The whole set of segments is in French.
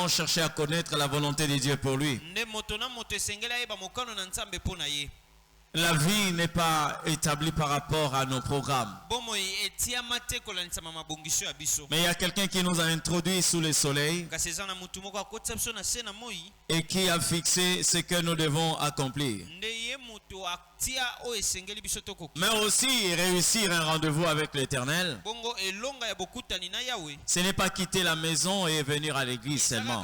chercher à connaître la volonté de Dieu pour lui. La vie n'est pas établie par rapport à nos programmes. Mais il y a quelqu'un qui nous a introduits sous le soleil et qui a fixé ce que nous devons accomplir. Mais aussi réussir un rendez-vous avec l'Éternel. Ce n'est pas quitter la maison et venir à l'église seulement.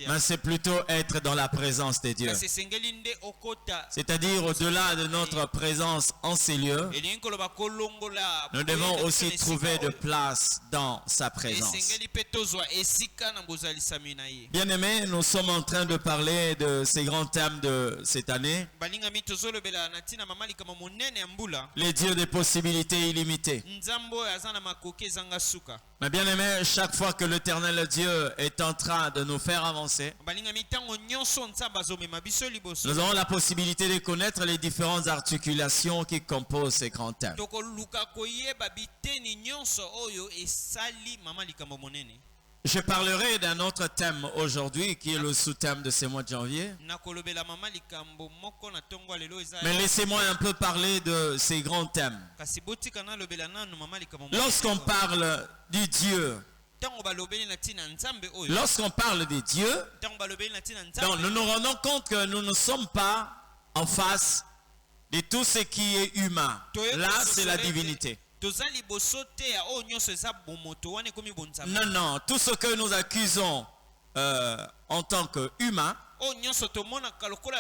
Mais c'est plutôt être dans la présence de Dieu. C'est-à-dire au-delà de notre présence en ces lieux, nous devons aussi trouver de place dans sa présence. Bien-aimés, nous sommes en train de parler de ces grands thèmes de cette année. Les dieux des possibilités illimitées. Mais bien aimé, chaque fois que l'Éternel Dieu est en train de nous faire avancer, nous avons la possibilité de connaître les différentes articulations qui composent ces grands thèmes. Je parlerai d'un autre thème aujourd'hui qui est le sous-thème de ce mois de janvier. Mais laissez-moi un peu parler de ces grands thèmes. Lorsqu'on parle du Dieu, lorsqu'on parle de Dieu, nous nous rendons compte que nous ne sommes pas en face de tout ce qui est humain. Là, c'est la divinité. Non, non, tout ce que nous accusons en tant qu'humains,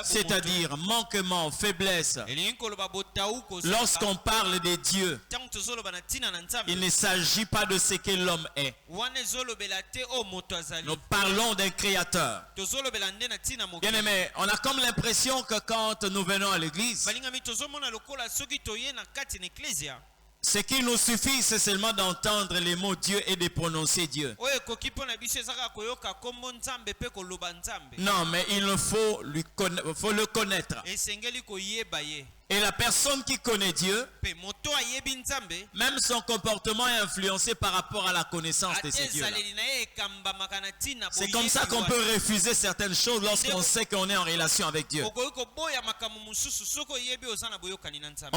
c'est-à-dire manquement, faiblesse, lorsqu'on parle de Dieu, il ne s'agit pas de ce que l'homme est. Nous parlons d'un créateur. Bien aimé, on a comme l'impression que quand nous venons à l'église, ce qui nous suffit, c'est seulement d'entendre les mots Dieu et de prononcer Dieu. Non, mais il faut le connaître. Et la personne qui connaît Dieu, même son comportement est influencé par rapport à la connaissance de ce Dieu. C'est comme ça qu'on peut refuser certaines choses lorsqu'on sait qu'on est en relation avec Dieu. On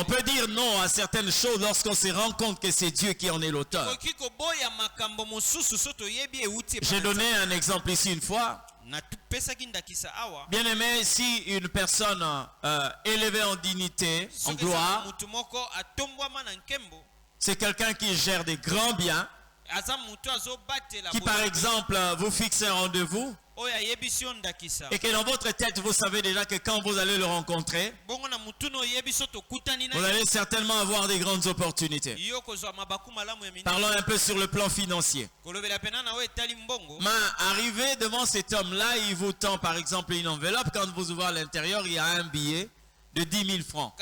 peut dire non à certaines choses lorsqu'on se rend compte que c'est Dieu qui en est l'auteur. J'ai donné un exemple ici une fois. Bien aimé, si une personne élevée en dignité, en gloire, c'est quelqu'un qui gère des grands biens, qui par exemple vous fixe un rendez-vous, et que dans votre tête vous savez déjà que quand vous allez le rencontrer, vous allez certainement avoir des grandes opportunités. Parlons un peu sur le plan financier. Mais arrivé devant cet homme-là, il vous tend par exemple une enveloppe. Quand vous ouvrez à l'intérieur, il y a un billet de 10 000 francs.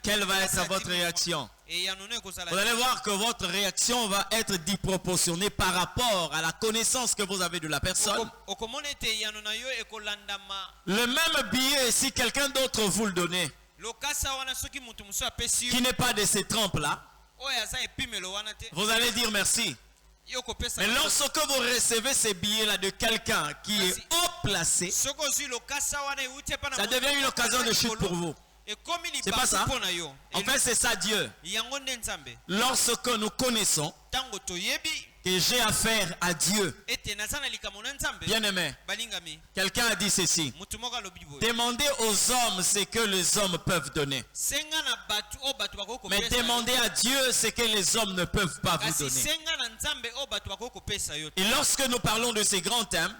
Quelle va être votre réaction? Vous allez voir que votre réaction va être disproportionnée par rapport à la connaissance que vous avez de la personne. Le même billet, si quelqu'un d'autre vous le donnait, qui n'est pas de ces trempes-là, vous allez dire merci. Mais lorsque vous recevez ces billets-là de quelqu'un qui est haut placé, ça devient une occasion de chute pour vous. C'est pas ça? En fait, c'est ça Dieu. Lorsque nous connaissons que j'ai affaire à Dieu, bien aimé, quelqu'un a dit ceci: demandez aux hommes ce que les hommes peuvent donner, mais demandez à Dieu ce que les hommes ne peuvent pas vous donner. Et lorsque nous parlons de ces grands thèmes,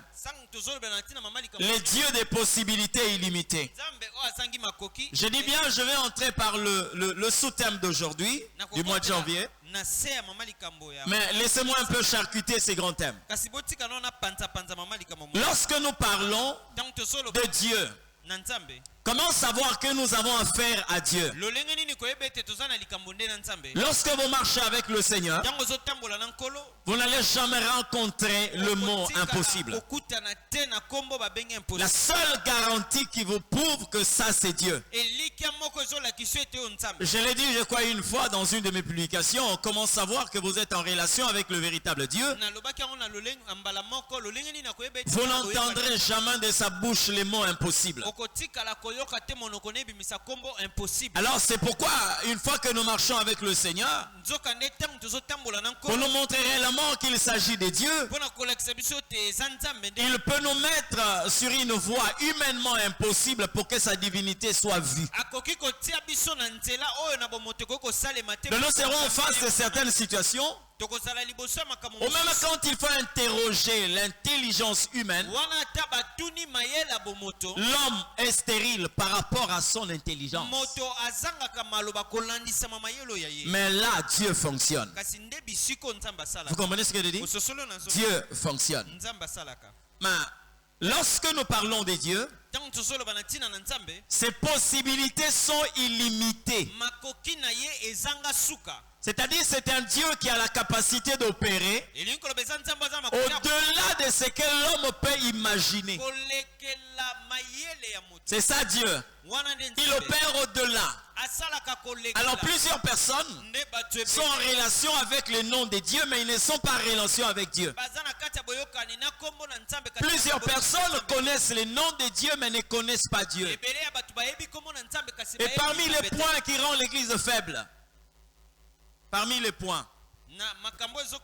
les dieux des possibilités illimitées, je dis bien, je vais entrer par le sous-thème d'aujourd'hui, du mois de janvier. Mais laissez-moi un peu charcuter ces grands thèmes. Lorsque nous parlons de Dieu, Comment savoir que nous avons affaire à Dieu? Lorsque vous marchez avec le Seigneur, vous n'allez jamais rencontrer le mot impossible. La seule garantie qui vous prouve que ça c'est Dieu. Je l'ai dit, je crois, une fois dans une de mes publications, comment savoir que vous êtes en relation avec le véritable Dieu? Vous n'entendrez jamais de sa bouche les mots impossibles. Alors c'est pourquoi une fois que nous marchons avec le Seigneur, pour nous montrer réellement qu'il s'agit de Dieu, il peut nous mettre sur une voie humainement impossible pour que sa divinité soit vue. Donc nous serons face à certaines situations, ou même quand il faut interroger l'intelligence humaine, l'homme est stérile par rapport à son intelligence. Mais là, Dieu fonctionne. Vous comprenez ce que je dis? Dieu fonctionne. Mais lorsque nous parlons de Dieu, ses possibilités sont illimitées. C'est-à-dire c'est un Dieu qui a la capacité d'opérer au-delà de ce que l'homme peut imaginer. C'est ça Dieu. Il opère au-delà. Alors plusieurs personnes sont en relation avec le nom de Dieu, mais ils ne sont pas en relation avec Dieu. Plusieurs personnes connaissent le nom de Dieu, mais ne connaissent pas Dieu. Et parmi les points qui rendent l'Église faible, parmi les points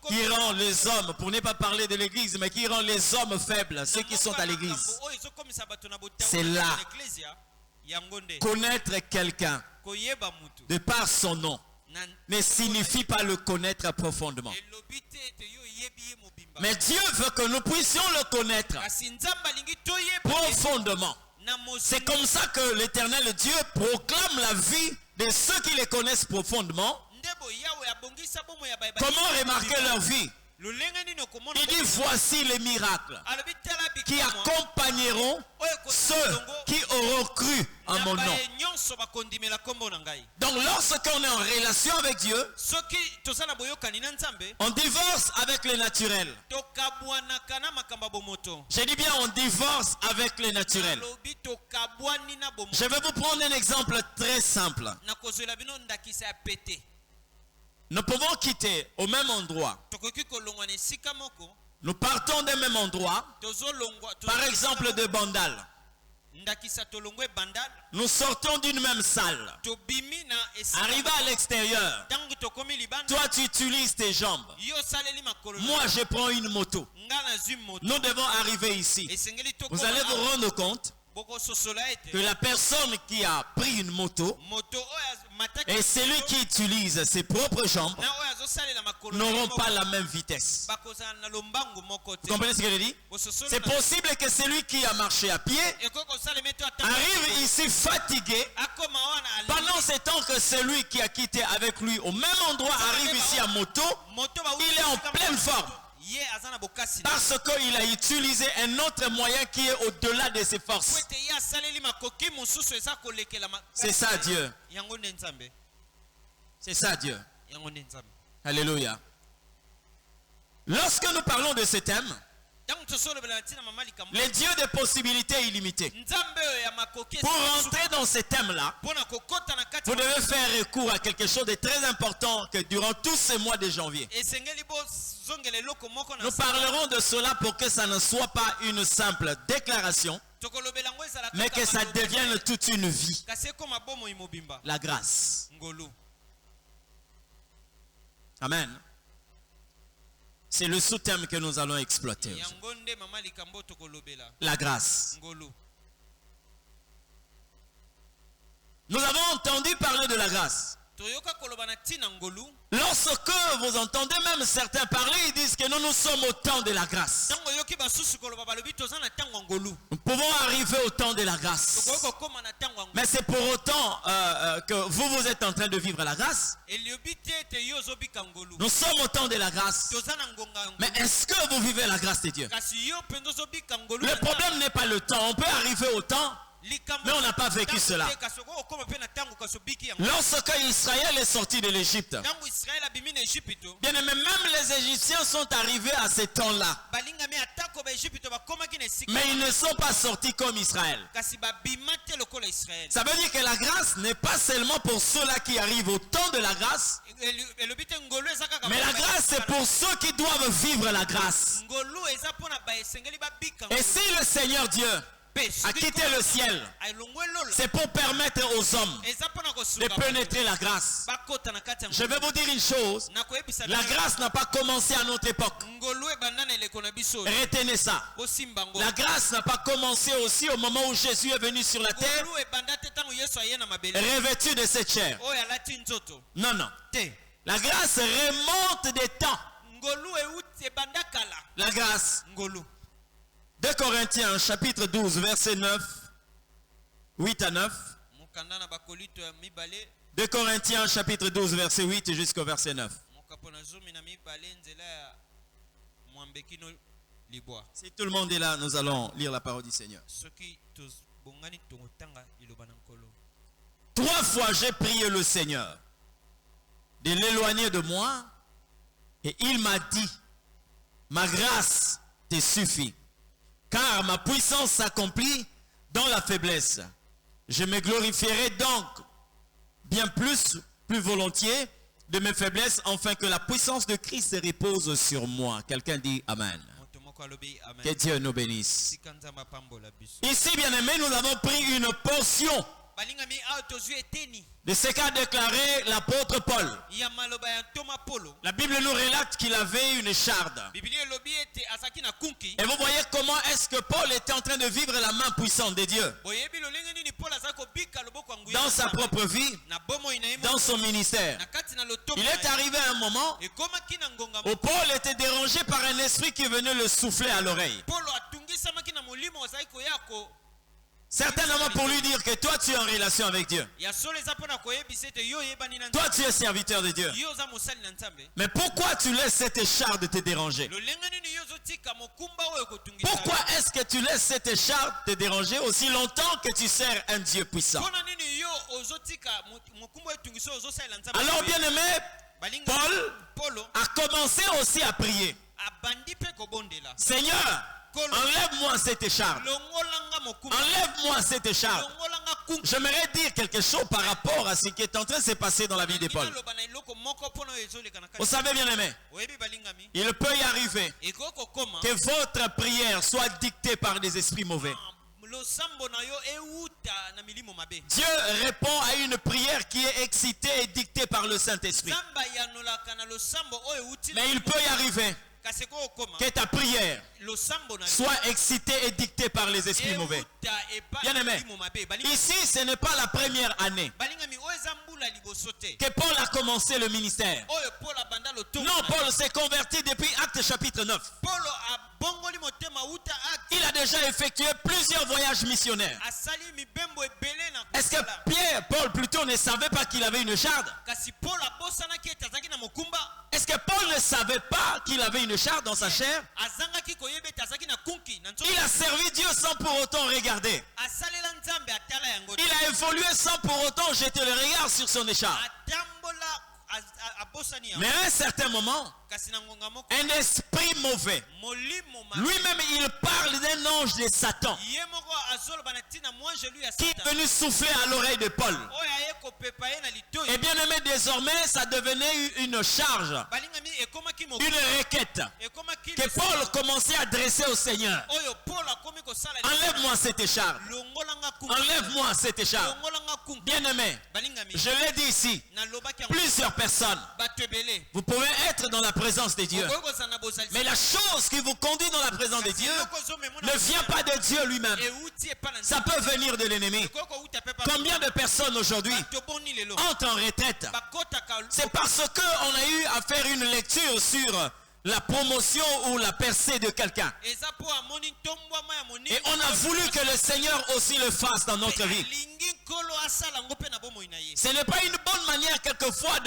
qui rend les hommes, pour ne pas parler de l'église, mais qui rend les hommes faibles, ceux qui sont à l'église, c'est là. Connaître quelqu'un de par son nom ne signifie pas le connaître profondément. Mais Dieu veut que nous puissions le connaître profondément. C'est comme ça que l'Éternel Dieu proclame la vie de ceux qui les connaissent profondément. Comment remarquer leur vie? Il dit voici les miracles qui accompagneront ceux qui auront cru en mon nom. Donc lorsqu'on est en relation avec Dieu, on divorce avec le naturel. Je dis bien on divorce avec le naturel. Je vais vous prendre un exemple très simple. Nous pouvons quitter au même endroit. Nous partons du même endroit. Par exemple de Bandal. Nous sortons d'une même salle. Arrivé à l'extérieur, toi tu utilises tes jambes. Moi je prends une moto. Nous devons arriver ici. Vous allez vous rendre compte que la personne qui a pris une moto et celui qui utilise ses propres jambes n'auront pas la même vitesse. Vous comprenez ce que je dis? C'est possible que celui qui a marché à pied arrive ici fatigué pendant ce temps que celui qui a quitté avec lui au même endroit arrive ici à moto, il est en pleine forme. Parce qu'il a utilisé un autre moyen qui est au-delà de ses forces. C'est ça Dieu. C'est ça Dieu. Alléluia. Lorsque nous parlons de ce thème, les dieux des possibilités illimitées. Pour rentrer dans ce thème-là, vous devez faire recours à quelque chose de très important que durant tous ces mois de janvier. Nous parlerons de cela pour que ça ne soit pas une simple déclaration, mais que ça devienne toute une vie. La grâce. Amen. C'est le sous-thème que nous allons exploiter. La grâce. Nous avons entendu parler de la grâce. Lorsque vous entendez même certains parler, ils disent que nous sommes au temps de la grâce. Nous pouvons arriver au temps de la grâce. Mais c'est pour autant que vous êtes en train de vivre la grâce. Nous sommes au temps de la grâce. Mais est-ce que vous vivez la grâce de Dieu? Le problème n'est pas le temps. On peut arriver au temps Mais on n'a pas vécu cela. Lorsque Israël est sorti de l'Égypte, bien aimé, même les Égyptiens sont arrivés à ce temps-là. Mais ils ne sont pas sortis comme Israël. Ça veut dire que la grâce n'est pas seulement pour ceux-là qui arrivent au temps de la grâce, mais la grâce c'est pour ceux qui doivent vivre la grâce. Et si le Seigneur Dieu a quitté le ciel, c'est pour permettre aux hommes de pénétrer la grâce. Je vais vous dire une chose, la grâce n'a pas commencé à notre époque. Retenez ça. La grâce n'a pas commencé aussi au moment où Jésus est venu sur la terre, revêtu de cette chair. Non, non. La grâce remonte des temps. La grâce. 2 Corinthiens chapitre 12 verset 9, 8 à 9. 2 Corinthiens chapitre 12 verset 8 jusqu'au verset 9. Si tout le monde est là, nous allons lire la parole du Seigneur. 3 fois j'ai prié le Seigneur de l'éloigner de moi, et il m'a dit, ma grâce te suffit, car ma puissance s'accomplit dans la faiblesse. Je me glorifierai donc bien plus volontiers de mes faiblesses, afin que la puissance de Christ se repose sur moi. Quelqu'un dit Amen. Que Dieu nous bénisse. Ici, bien aimé, nous avons pris une portion de ce qu'a déclaré l'apôtre Paul. La Bible nous relate qu'il avait une écharde. Et vous voyez comment est-ce que Paul était en train de vivre la main puissante de Dieu dans sa propre vie, dans son ministère. Il est arrivé à un moment où Paul était dérangé par un esprit qui venait le souffler à l'oreille. Certainement pour lui dire que toi tu es en relation avec Dieu. Toi tu es serviteur de Dieu. Mais pourquoi tu laisses cette écharde te déranger? Pourquoi est-ce que tu laisses cette écharde te déranger aussi longtemps que tu sers un Dieu puissant? Alors bien aimé, Paul a commencé aussi à prier. Seigneur, enlève-moi cette écharpe. Enlève-moi cette écharpe. J'aimerais dire quelque chose par rapport à ce qui est en train de se passer dans la vie de Paul. Vous savez bien aimé, il peut y arriver que votre prière soit dictée par des esprits mauvais. Dieu répond à une prière qui est excitée et dictée par le Saint-Esprit. Mais il peut y arriver que ta prière soit excitée et dictée par les esprits mauvais. Bien aimé, ici ce n'est pas la première année que Paul a commencé le ministère. Non, Paul s'est converti depuis Actes chapitre 9. Il a déjà effectué plusieurs voyages missionnaires. Est-ce que Paul plutôt ne savait pas qu'il avait une écharde? Est-ce que Paul ne savait pas qu'il avait une écharde dans sa chair? Il a servi Dieu sans pour autant regarder. Il a évolué sans pour autant jeter le regard sur son écharpe. Mais à un certain moment, un esprit mauvais, lui-même il parle d'un ange de Satan qui est venu souffler à l'oreille de Paul. Et bien aimé, désormais ça devenait une charge, une requête que Paul commençait à adresser au Seigneur. Enlève-moi cette écharpe. Enlève-moi cette écharpe. Bien aimé, je l'ai dit ici, plusieurs personnes, vous pouvez être dans la présence de Dieu, mais la chose qui vous conduit dans la présence de Dieu ne vient pas de Dieu lui-même. Ça peut venir de l'ennemi. Combien de personnes aujourd'hui entrent en retraite? C'est parce qu'on a eu à faire une lecture sur la promotion ou la percée de quelqu'un. Et on a voulu que le Seigneur aussi le fasse dans notre vie. Ce n'est pas une bonne manière quelquefois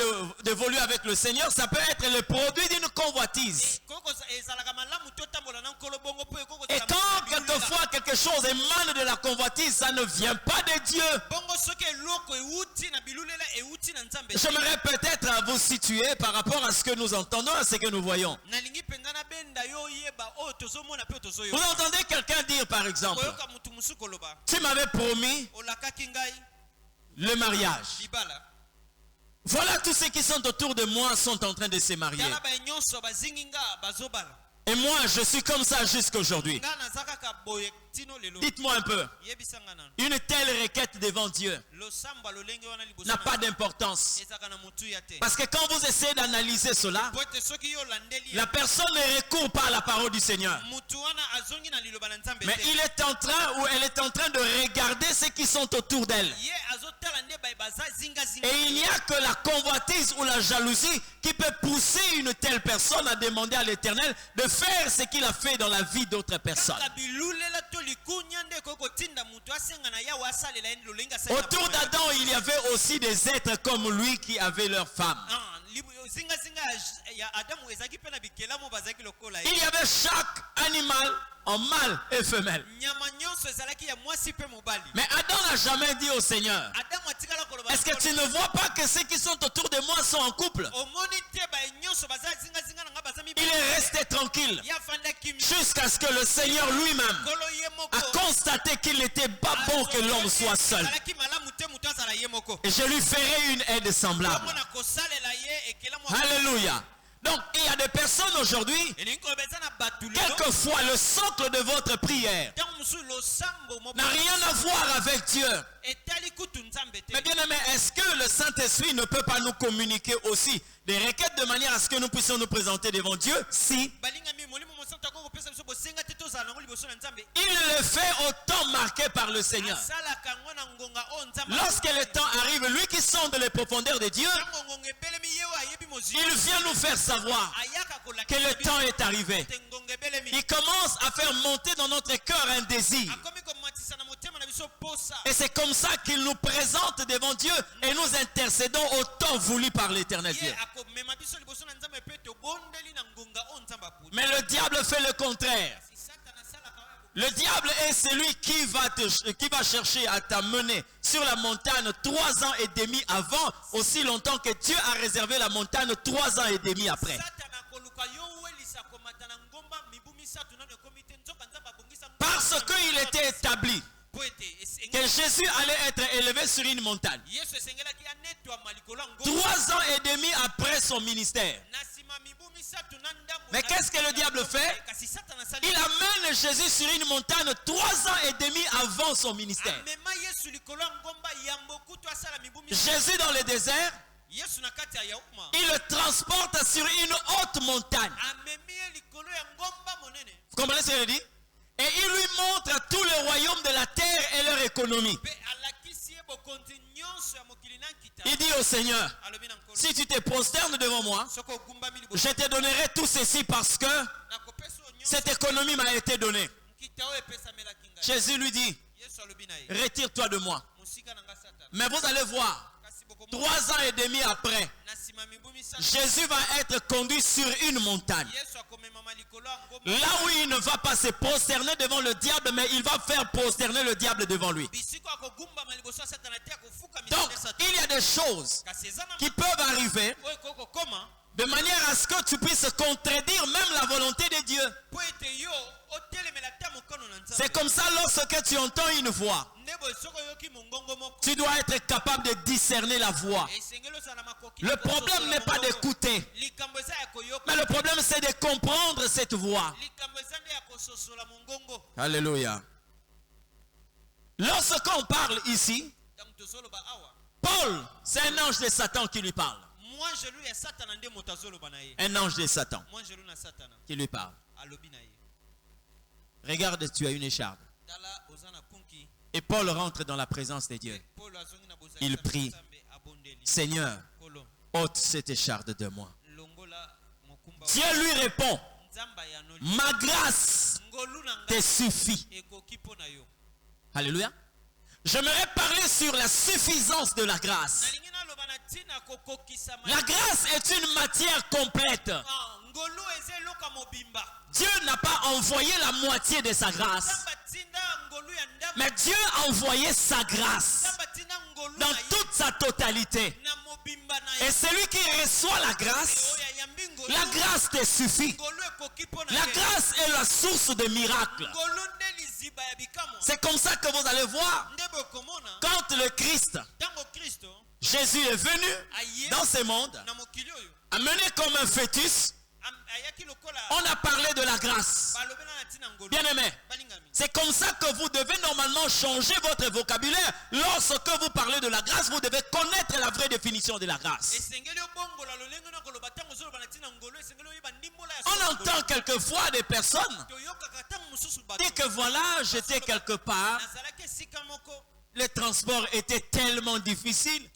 d'évoluer avec le Seigneur. Ça peut être le produit d'une convoitise. Et quand quelquefois quelque chose émane de la convoitise, ça ne vient pas de Dieu. J'aimerais peut-être vous situer par rapport à ce que nous entendons, à ce que nous voyons. Vous entendez quelqu'un dire par exemple, tu m'avais promis le mariage. Voilà, tous ceux qui sont autour de moi sont en train de se marier. Et moi, je suis comme ça jusqu'à aujourd'hui. Dites-moi un peu. Une telle requête devant Dieu n'a pas d'importance. Parce que quand vous essayez d'analyser cela, la personne ne recourt pas à la parole du Seigneur. Mais il est en train ou elle est en train de regarder ceux qui sont autour d'elle. Et il n'y a que la convoitise ou la jalousie qui peut pousser une telle personne à demander à l'Éternel de faire ce qu'il a fait dans la vie d'autres personnes. Autour d'Adam, il y avait aussi des êtres comme lui qui avaient leurs femmes. Il y avait chaque animal en mâle et femelle. Mais Adam n'a jamais dit au Seigneur, est-ce que tu ne vois pas que ceux qui sont autour de moi sont en couple? Il est resté tranquille jusqu'à ce que le Seigneur lui-même a constaté qu'il n'était pas bon que l'homme soit seul. Et je lui ferai une aide semblable. Alléluia. Donc il y a des personnes aujourd'hui, quelquefois le socle de votre prière n'a rien à voir avec Dieu. Mais bien aimé, est-ce que le Saint-Esprit ne peut pas nous communiquer aussi des requêtes de manière à ce que nous puissions nous présenter devant Dieu? Si. Il le fait au temps marqué par le Seigneur. Lorsque le temps arrive, lui qui sonde les profondeurs de Dieu, il vient nous faire savoir que le temps est arrivé. Il commence à faire monter dans notre cœur un désir. Et c'est comme ça qu'il nous présente devant Dieu et nous intercédons au temps voulu par l'Éternel Dieu. Mais le diable fait le contraire. Le diable est celui qui va chercher à t'amener sur la montagne 3 ans et demi avant, aussi longtemps que Dieu a réservé la montagne 3 ans et demi après. Parce qu'il était établi que Jésus allait être élevé sur une montagne 3 ans et demi après son ministère. Mais qu'est-ce que le diable fait? Il amène Jésus sur une montagne 3 ans et demi avant son ministère. Jésus dans le désert, il le transporte sur une haute montagne. Vous comprenez ce qu'il dit? Et il lui montre tout le royaume de la terre et leur économie. Il dit au Seigneur, si tu te prosternes devant moi, je te donnerai tout ceci parce que cette économie m'a été donnée. Jésus lui dit, retire-toi de moi. Mais vous allez voir, 3 ans et demi après, Jésus va être conduit sur une montagne. Là où il ne va pas se prosterner devant le diable, mais il va faire prosterner le diable devant lui. Donc, il y a des choses qui peuvent arriver de manière à ce que tu puisses contredire même la volonté de Dieu. C'est comme ça lorsque tu entends une voix, tu dois être capable de discerner la voix. Le problème n'est pas d'écouter, mais le problème c'est de comprendre cette voix. Alléluia. Lorsqu'on parle ici, Paul, c'est un ange de Satan qui lui parle. Un ange de Satan qui lui parle. Regarde, tu as une écharpe. Et Paul rentre dans la présence de Dieu. Il prie, Seigneur, ôte cette écharpe de moi. Dieu lui répond, ma grâce te suffit. Alléluia. J'aimerais parler sur la suffisance de la grâce. La grâce est une matière complète. Dieu n'a pas envoyé la moitié de sa grâce. Mais Dieu a envoyé sa grâce dans toute sa totalité. Et celui qui reçoit la grâce te suffit. La grâce est la source des miracles. C'est comme ça que vous allez voir, quand le Christ, Jésus est venu dans ce monde, amené comme un fœtus, on a parlé de la grâce. Bien aimé, c'est comme ça que vous devez normalement changer votre vocabulaire. Lorsque vous parlez de la grâce, vous devez connaître la vraie définition de la grâce. On entend quelquefois des personnes dire que voilà, j'étais quelque part, le transport était tellement difficile,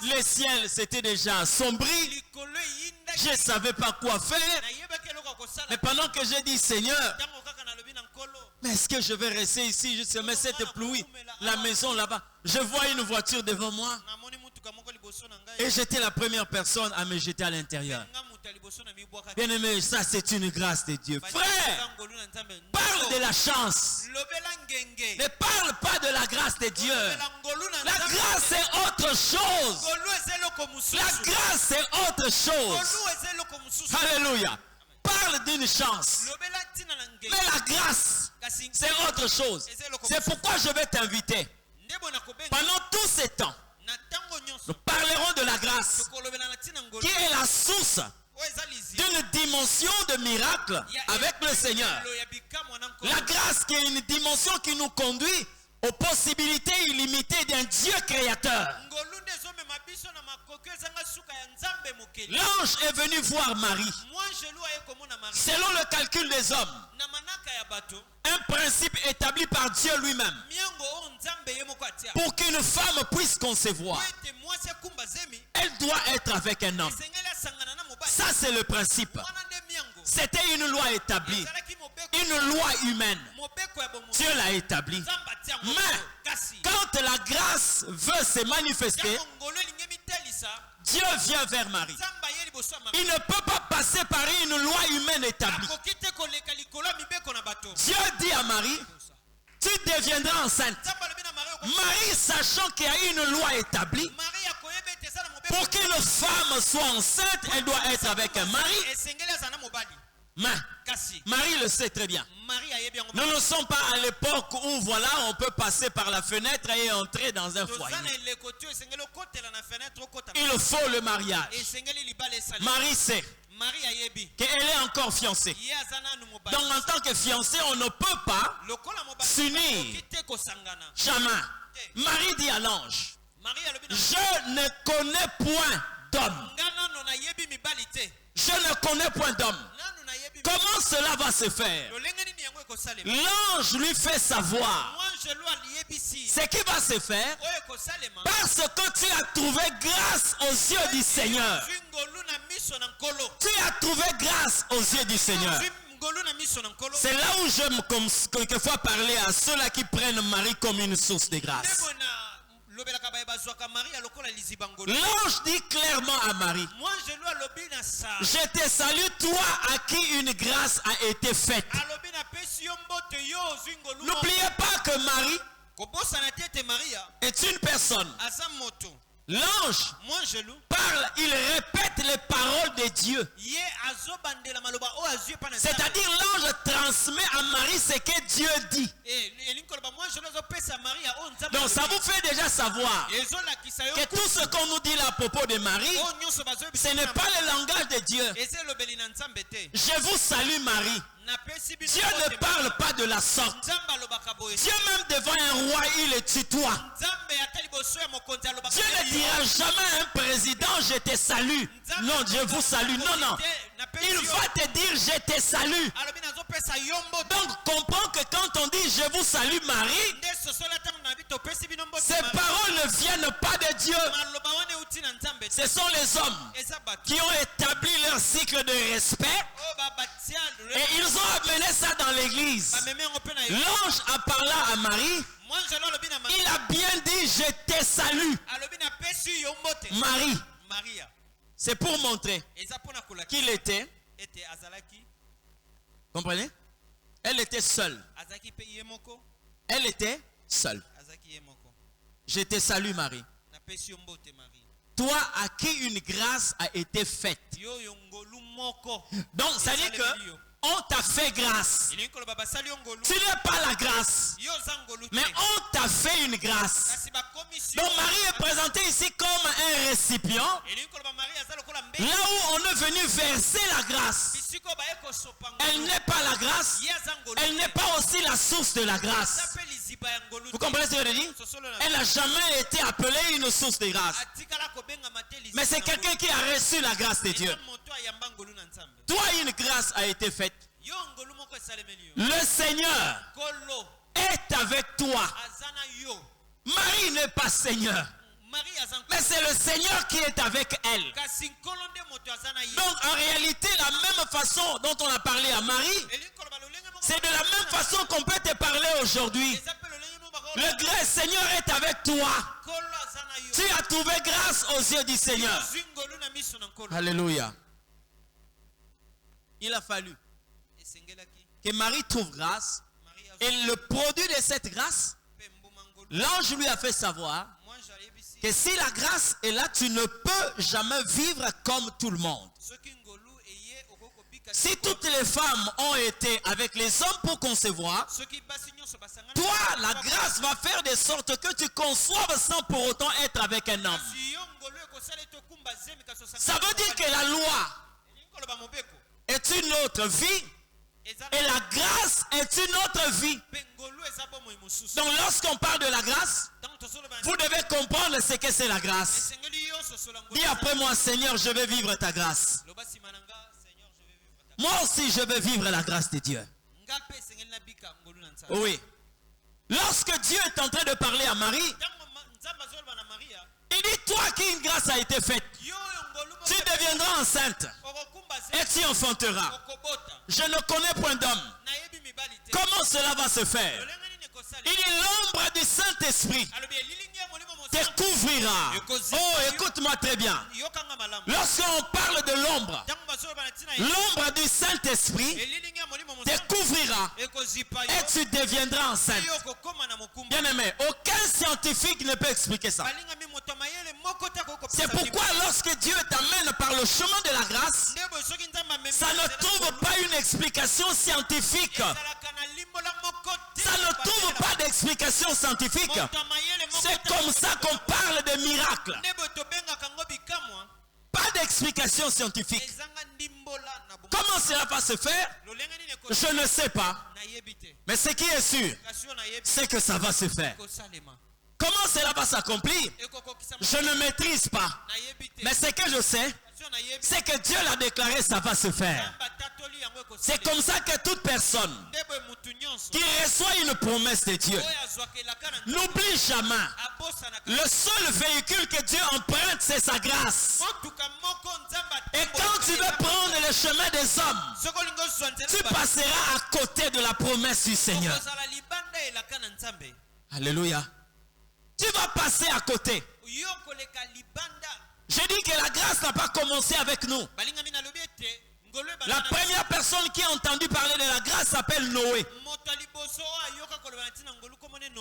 le ciel s'était déjà assombri, je ne savais pas quoi faire. Mais pendant que j'ai dit Seigneur, mais est-ce que je vais rester ici, je se mets cette pluie, la maison là-bas, je vois une voiture devant moi et j'étais la première personne à me jeter à l'intérieur. Bien aimé, ça c'est une grâce de Dieu. Frère, parle de la chance. Ne parle pas de la grâce de Dieu. La grâce c'est autre chose. La grâce c'est autre chose. Alléluia. Parle d'une chance. Mais la grâce c'est autre chose. C'est pourquoi je vais t'inviter. Pendant tout ce temps, nous parlerons de la grâce qui est la source d'une dimension de miracle avec le Seigneur. La grâce qui est une dimension qui nous conduit aux possibilités illimitées d'un Dieu créateur. L'ange est venu voir Marie. Selon le calcul des hommes, un principe établi par Dieu lui-même, pour qu'une femme puisse concevoir, elle doit être avec un homme. Ça c'est le principe. C'était une loi établie, une loi humaine. Dieu l'a établie. Mais quand la grâce veut se manifester, Dieu vient vers Marie. Il ne peut pas passer par une loi humaine établie. Dieu dit à Marie, tu deviendras enceinte. Marie, sachant qu'il y a une loi établie, pour qu'une femme soit enceinte, elle doit être avec un mari. Mais Marie le sait très bien. Nous ne sommes pas à l'époque où voilà, on peut passer par la fenêtre et entrer dans un foyer. Il faut le mariage. Marie sait qu'elle est encore fiancée. Donc en tant que fiancée, on ne peut pas s'unir. Jamais. Marie dit à l'ange, je ne connais point d'homme. Je ne connais point d'homme. Comment cela va se faire? L'ange lui fait savoir ce qui va se faire parce que tu as trouvé grâce aux yeux du Seigneur. Tu as trouvé grâce aux yeux du Seigneur. C'est là où j'aime quelquefois parler à ceux-là qui prennent Marie comme une source de grâce. L'ange dit clairement à Marie, je te salue toi à qui une grâce a été faite. N'oubliez pas que Marie est une personne. L'ange parle, il répète les paroles de Dieu. C'est-à-dire l'ange transmet à Marie ce que Dieu dit. Donc ça vous fait déjà savoir que tout ce qu'on nous dit là à propos de Marie, ce n'est pas le langage de Dieu. Je vous salue Marie. Dieu ne parle pas de la sorte. Dieu même devant un roi, il le tutoie. Dieu ne dira jamais à un président, je te salue. Non, je vous salue. Non, non. Il va te dire, je te salue. Donc, comprends que quand on dit, je vous salue Marie, ces paroles ne viennent pas de Dieu. Ce sont les hommes qui ont établi leur cycle de respect et ils ont amené ça dans l'église. L'ange a parlé à Marie. Il a bien dit, je te salue. Marie. C'est pour montrer qu'il était Comprenez? Elle était seule. Elle était seule. Je te salue, Marie. Toi à qui une grâce a été faite. Donc, ça dit que on t'a fait grâce. Tu n'es pas la grâce, mais on t'a fait une grâce. Donc Marie est présentée ici comme un récipient, là où on est venu verser la grâce. Elle n'est pas la grâce, elle n'est pas aussi la source de la grâce. Vous comprenez ce que je dis? Elle n'a jamais été appelée une source de grâce, mais c'est quelqu'un qui a reçu la grâce de Dieu. Toi, une grâce a été faite. Le Seigneur est avec toi. Marie n'est pas Seigneur, mais c'est le Seigneur qui est avec elle. Donc en réalité, la même façon dont on a parlé à Marie, c'est de la même façon qu'on peut te parler aujourd'hui. Le vrai Seigneur est avec toi. Tu as trouvé grâce aux yeux du Seigneur. Alléluia. Il a fallu que Marie trouve grâce, et le produit de cette grâce, l'ange lui a fait savoir que si la grâce est là, tu ne peux jamais vivre comme tout le monde. Si toutes les femmes ont été avec les hommes pour concevoir, toi, la grâce va faire de sorte que tu conçoives sans pour autant être avec un homme. Ça veut dire que la loi est une autre vie et la grâce est une autre vie. Donc lorsqu'on parle de la grâce, vous devez comprendre ce que c'est la grâce. Dis après moi, Seigneur, je veux vivre ta grâce. Moi aussi, je veux vivre la grâce de Dieu. Oui. Lorsque Dieu est en train de parler à Marie, il dit, toi qui une grâce a été faite, tu deviendras enceinte et tu enfanteras. Je ne connais point d'homme. Comment cela va se faire? Il dit, l'ombre du Saint-Esprit te couvrira. Oh, écoute-moi très bien. Lorsqu'on parle de l'ombre, l'ombre du Saint-Esprit te couvrira et tu deviendras enceinte. Bien aimé, aucun scientifique ne peut expliquer ça. C'est pourquoi lorsque Dieu t'amène par le chemin de la grâce, ça ne trouve pas une explication scientifique. Ça ne trouve pas d'explication scientifique. C'est comme ça qu'on parle de miracles. Pas d'explication scientifique. Comment cela va se faire? Je ne sais pas. Mais ce qui est sûr, c'est que ça va se faire. Comment cela va s'accomplir? Je ne maîtrise pas. Mais ce que je sais, c'est que Dieu l'a déclaré, ça va se faire. C'est comme ça que toute personne qui reçoit une promesse de Dieu n'oublie jamais. Le seul véhicule que Dieu emprunte, c'est sa grâce. Et quand tu veux prendre le chemin des hommes, tu passeras à côté de la promesse du Seigneur. Alléluia. Tu vas passer à côté. Je dis que la grâce n'a pas commencé avec nous. La première personne qui a entendu parler de la grâce s'appelle Noé.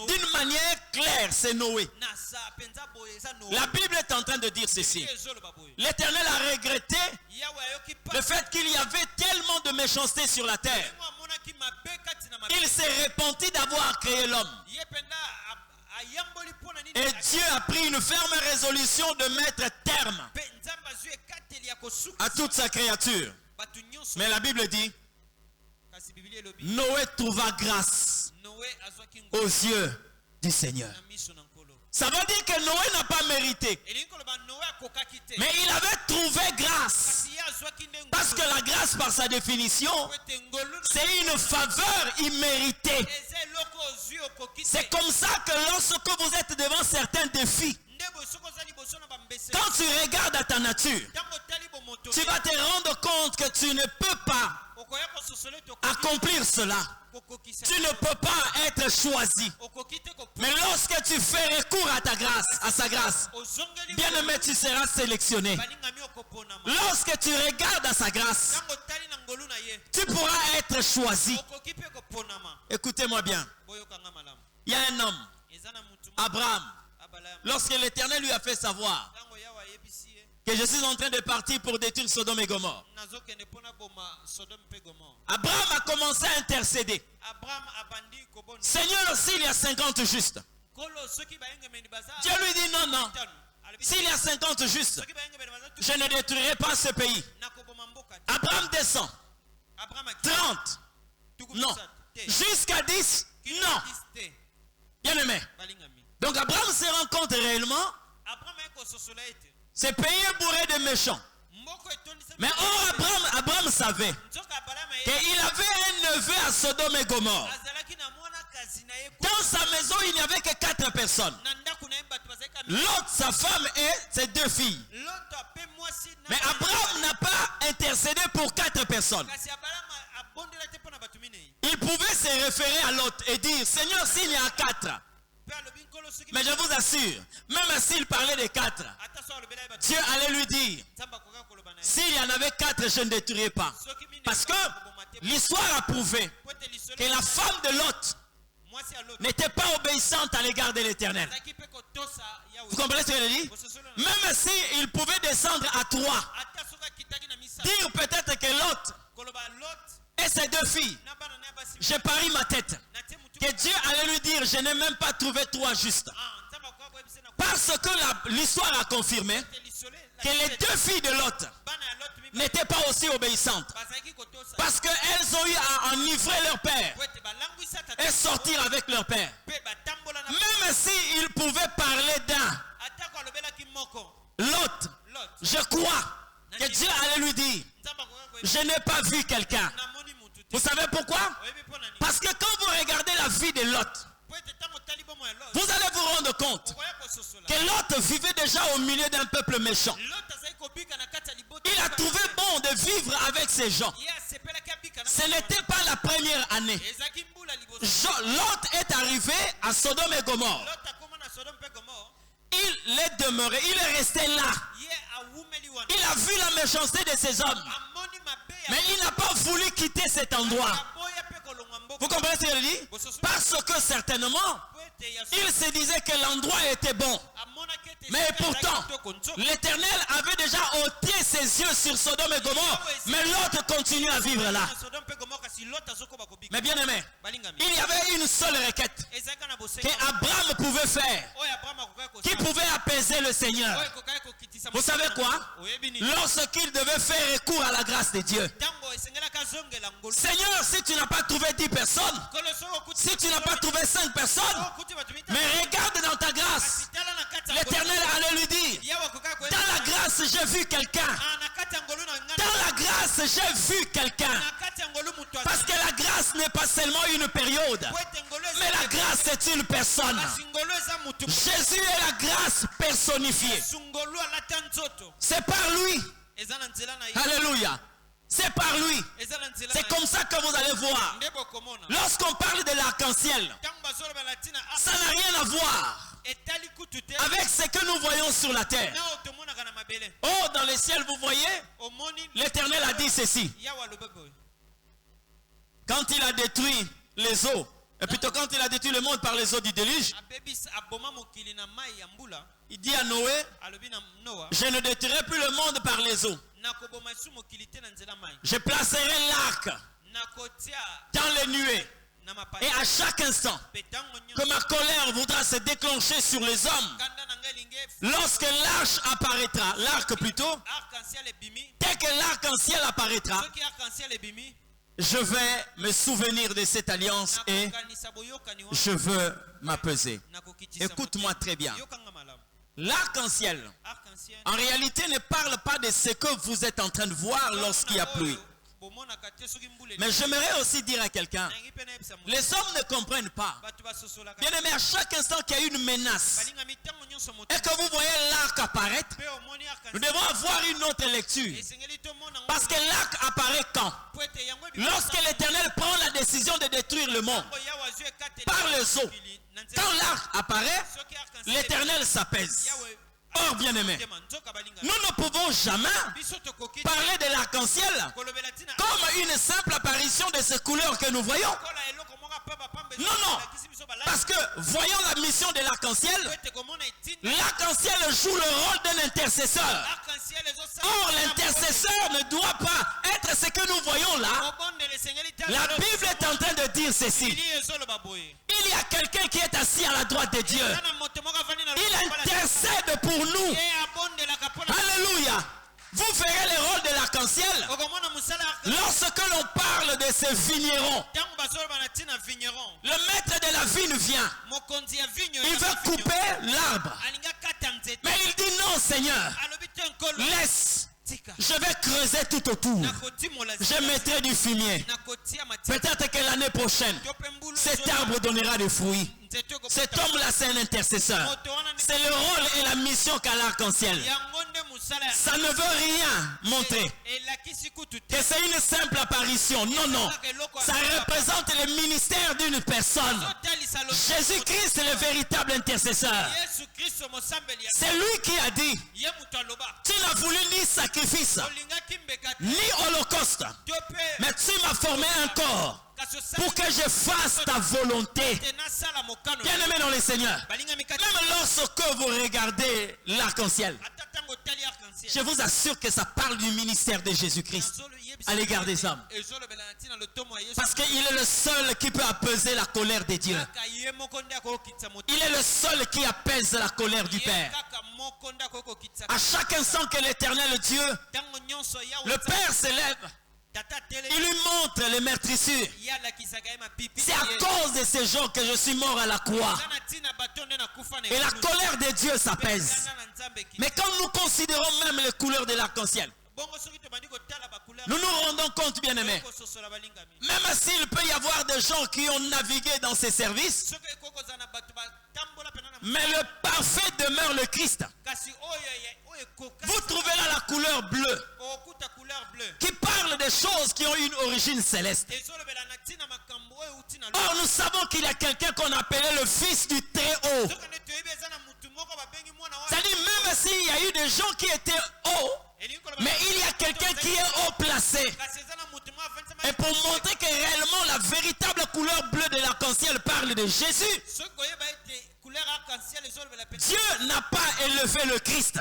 D'une manière claire, c'est Noé. La Bible est en train de dire ceci. L'Éternel a regretté le fait qu'il y avait tellement de méchanceté sur la terre. Il s'est repenti d'avoir créé l'homme. Et Dieu a pris une ferme résolution de mettre terme à toute sa créature. Mais la Bible dit, Noé trouva grâce aux yeux du Seigneur. Ça veut dire que Noé n'a pas mérité. Mais il avait trouvé grâce. Parce que la grâce, par sa définition, c'est une faveur imméritée. C'est comme ça que lorsque vous êtes devant certains défis, quand tu regardes à ta nature, tu vas te rendre compte que tu ne peux pas accomplir cela. Tu ne peux pas être choisi. Mais lorsque tu fais recours à ta grâce, à sa grâce, bien aimé, tu seras sélectionné. Lorsque tu regardes à sa grâce, tu pourras être choisi. Écoutez-moi bien. Il y a un homme, Abraham, lorsque l'Éternel lui a fait savoir que je suis en train de partir pour détruire Sodome et Gomorrhe, Abraham a commencé à intercéder. Seigneur, s'il y a 50 justes. Dieu lui dit non, non. S'il y a 50 justes, je ne détruirai pas ce pays. Abraham descend. 30. Non. Jusqu'à 10. Non. Bien aimé. Donc Abraham se rend compte réellement, ce pays est bourré de méchants. Mais Abraham savait qu'il avait un neveu à Sodome et Gomorrhe. Dans sa maison, il n'y avait que 4 personnes. Lot, sa femme et ses 2 filles. Mais Abraham n'a pas intercédé pour 4 personnes. Il pouvait se référer à Lot et dire, Seigneur, s'il y a 4. Mais je vous assure, même s'il parlait des 4, Dieu allait lui dire, s'il y en avait 4, je ne détruirais pas. Parce que l'histoire a prouvé que la femme de Lot n'était pas obéissante à l'égard de l'Éternel. Vous comprenez ce que je dis? Même s'il pouvait descendre à 3, dire peut-être que Lot et ses 2 filles, j'ai pari ma tête, que Dieu allait lui dire, je n'ai même pas trouvé 3 justes. Parce que l'histoire a confirmé que les 2 filles de Lot n'étaient pas aussi obéissantes. Parce qu'elles ont eu à enivrer leur père et sortir avec leur père. Même s'ils pouvaient parler d'un Lot, je crois que Dieu allait lui dire, je n'ai pas vu quelqu'un. Vous savez pourquoi? Parce que quand vous regardez la vie de Lot, vous allez vous rendre compte que Lot vivait déjà au milieu d'un peuple méchant. Il a trouvé bon de vivre avec ces gens. Ce n'était pas la première année. Lot est arrivé à Sodome et Gomorrhe. Il est demeuré, il est resté là. Il a vu la méchanceté de ces hommes. Mais il n'a pas voulu quitter cet endroit. Vous comprenez ce que je dis? Parce que certainement, il se disait que l'endroit était bon. Mais pourtant, l'Éternel avait déjà ôté ses yeux sur Sodome et Gomorrhe. Mais l'autre continue à vivre là. Mais bien aimé, il y avait une seule requête qu'Abraham pouvait faire, qui pouvait apaiser le Seigneur. Vous savez quoi? Lorsqu'il devait faire recours à la grâce de Dieu. Seigneur, si tu n'as pas trouvé 10 personnes, si tu n'as pas trouvé 5 personnes, mais regarde dans ta grâce. L'Éternel allait lui dire, dans la grâce j'ai vu quelqu'un. Dans la grâce j'ai vu quelqu'un. Parce que la grâce n'est pas seulement une période, mais la grâce est une personne. Jésus est la grâce personnifiée. C'est par lui. Alléluia. C'est par lui. C'est comme ça que vous allez voir. Lorsqu'on parle de l'arc-en-ciel, ça n'a rien à voir avec ce que nous voyons sur la terre. Oh, dans les ciels, vous voyez, l'Éternel a dit ceci. Quand il a détruit les eaux, et plutôt quand il a détruit le monde par les eaux du déluge, il dit à Noé, je ne détruirai plus le monde par les eaux. Je placerai l'arc dans les nuées. Et à chaque instant que ma colère voudra se déclencher sur les hommes, lorsque l'arc plutôt, dès que l'arc-en-ciel apparaîtra, je vais me souvenir de cette alliance et je veux m'apaiser. Écoute-moi très bien. L'arc-en-ciel, en réalité, ne parle pas de ce que vous êtes en train de voir lorsqu'il y a pluie. Mais j'aimerais aussi dire à quelqu'un, les hommes ne comprennent pas. Bien aimé, à chaque instant qu'il y a une menace et que vous voyez l'arc apparaître, nous devons avoir une autre lecture. Parce que l'arc apparaît quand? Lorsque l'Éternel prend la décision de détruire le monde par les eaux. Quand l'arc apparaît, l'Éternel s'apaise. Or, bien aimé, nous ne pouvons jamais parler de l'arc-en-ciel comme une simple apparition de ces couleurs que nous voyons. Non, non. Parce que voyons la mission de l'arc-en-ciel. L'arc-en-ciel joue le rôle d'un intercesseur. Or, l'intercesseur ne doit pas être ce que nous voyons là. La Bible est en train de dire ceci. Il y a quelqu'un qui est assis à la droite de Dieu. Il intercède pour nous. Alléluia. Vous verrez le rôle de l'arc-en-ciel lorsque l'on parle de ces vignerons. Le maître de la vigne vient. Il veut couper l'arbre. Mais il dit non, Seigneur. Laisse. Je vais creuser tout autour. Je mettrai du fumier. Peut-être que l'année prochaine, cet arbre donnera des fruits. Cet homme-là, c'est un intercesseur. C'est le rôle et la mission qu'a l'arc-en-ciel. Ça ne veut rien montrer que c'est une simple apparition. Non, non. Ça représente le ministère d'une personne. Jésus-Christ est le véritable intercesseur. C'est lui qui a dit: tu n'as voulu ni sacrifice, ni holocauste, mais tu m'as formé un corps pour que je fasse ta volonté. Bien aimé dans le Seigneur, même lorsque vous regardez l'arc-en-ciel, je vous assure que ça parle du ministère de Jésus-Christ à l'égard des hommes. Parce qu'il est le seul qui peut apaiser la colère de Dieu. Il est le seul qui apaise la colère du Père. À chaque instant que l'Éternel Dieu, le Père s'élève, il lui montre les meurtrissures. C'est à cause de ces gens que je suis mort à la croix. Et la colère de Dieu s'apaise. Mais quand nous considérons même les couleurs de l'arc-en-ciel, nous nous rendons compte, bien aimés, même s'il peut y avoir des gens qui ont navigué dans ces services, mais le parfait demeure le Christ. Vous trouvez là la couleur bleue qui parle des choses qui ont une origine céleste. Or, nous savons qu'il y a quelqu'un qu'on appelait le Fils du Très-Haut. C'est-à-dire, même s'il y a eu des gens qui étaient hauts, mais il y a quelqu'un qui est haut placé. Et pour montrer que réellement la véritable couleur bleue de l'arc-en-ciel parle de Jésus, Dieu n'a pas élevé le Christ,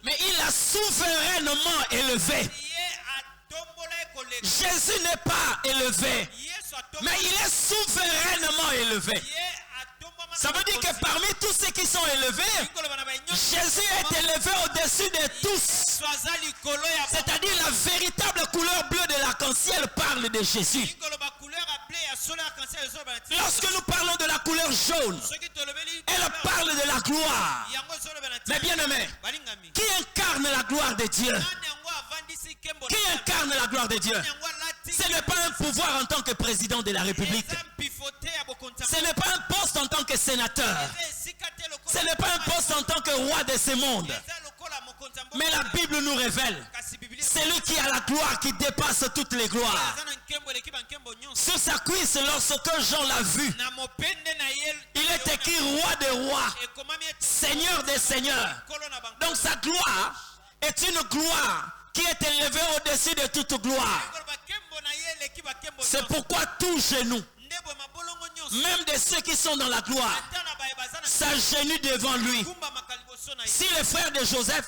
mais il l'a souverainement élevé. Jésus n'est pas élevé, mais il est souverainement élevé. Ça veut dire que parmi tous ceux qui sont élevés, Jésus est élevé au-dessus de tous. C'est-à-dire la véritable couleur bleue de l'arc-en-ciel parle de Jésus. Lorsque nous parlons de la couleur jaune, elle parle de la gloire. Mais bien aimé, qui incarne la gloire de Dieu? Qui incarne la gloire de Dieu? Ce n'est pas un pouvoir en tant que président de la République. Ce n'est pas un poste en tant que sénateur. Ce n'est pas un poste en tant que roi de ce monde. Mais la Bible nous révèle, c'est lui qui a la gloire qui dépasse toutes les gloires. Sur sa cuisse, lorsque Jean l'a vu, il est écrit roi des rois, seigneur des seigneurs. Donc sa gloire est une gloire qui est élevée au-dessus de toute gloire. C'est pourquoi tout genou, même de ceux qui sont dans la gloire, s'agenouillent devant lui. Si les frères de Joseph,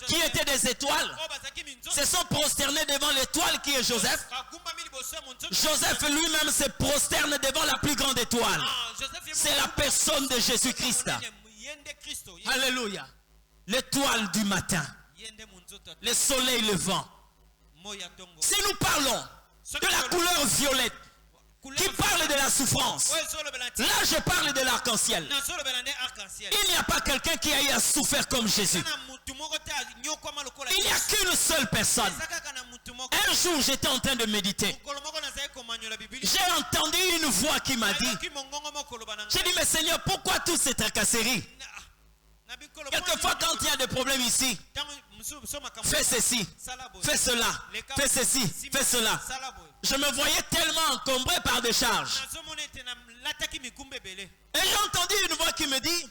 qui étaient des étoiles, se sont prosternés devant l'étoile qui est Joseph, Joseph lui-même se prosterne devant la plus grande étoile. C'est la personne de Jésus-Christ. Alléluia. L'étoile du matin, le soleil levant. Si nous parlons de la couleur violette, qui parle de la souffrance, là je parle de l'arc-en-ciel. Il n'y a pas quelqu'un qui a eu à souffrir comme Jésus. Il n'y a qu'une seule personne. Un jour j'étais en train de méditer. J'ai entendu une voix qui m'a dit, j'ai dit mais Seigneur, pourquoi toutes ces tracasseries? Quelquefois quand il y a des problèmes ici, fais ceci, fais cela, fais ceci, fais cela. Je me voyais tellement encombré par des charges. Et j'ai entendu une voix qui me dit,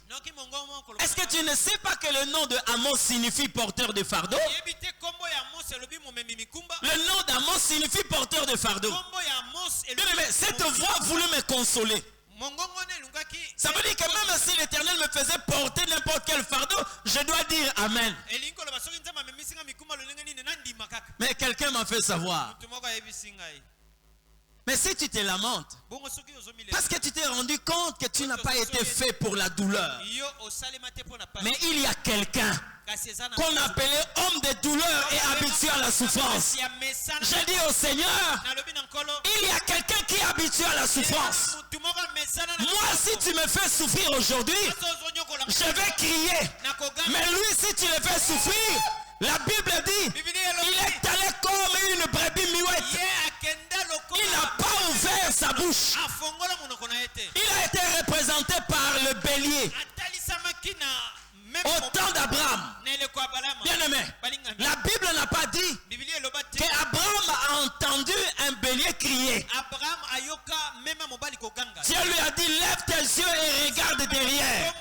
est-ce que tu ne sais pas que le nom de Amos signifie porteur de fardeau? Le nom d'Amos signifie porteur de fardeau. Mais cette voix voulait me consoler. Ça veut dire que même si l'Éternel me faisait porter n'importe quel fardeau, je dois dire Amen. Mais quelqu'un m'a fait savoir. Mais si tu te lamentes, parce que tu t'es rendu compte que tu n'as pas été fait pour la douleur, mais il y a quelqu'un qu'on appelait homme de douleur et habitué à la souffrance. J'ai dit au Seigneur, il y a quelqu'un qui est habitué à la souffrance. Moi, si tu me fais souffrir aujourd'hui, je vais crier. Mais lui, si tu le fais souffrir, la Bible dit, il est allé comme une brebis muette. Il n'a pas ouvert sa bouche. Il a été représenté par le bélier. Au temps d'Abraham. Bien aimé, la Bible n'a pas dit qu'Abraham a entendu un bélier crier. Dieu lui a dit, lève tes yeux et regarde derrière.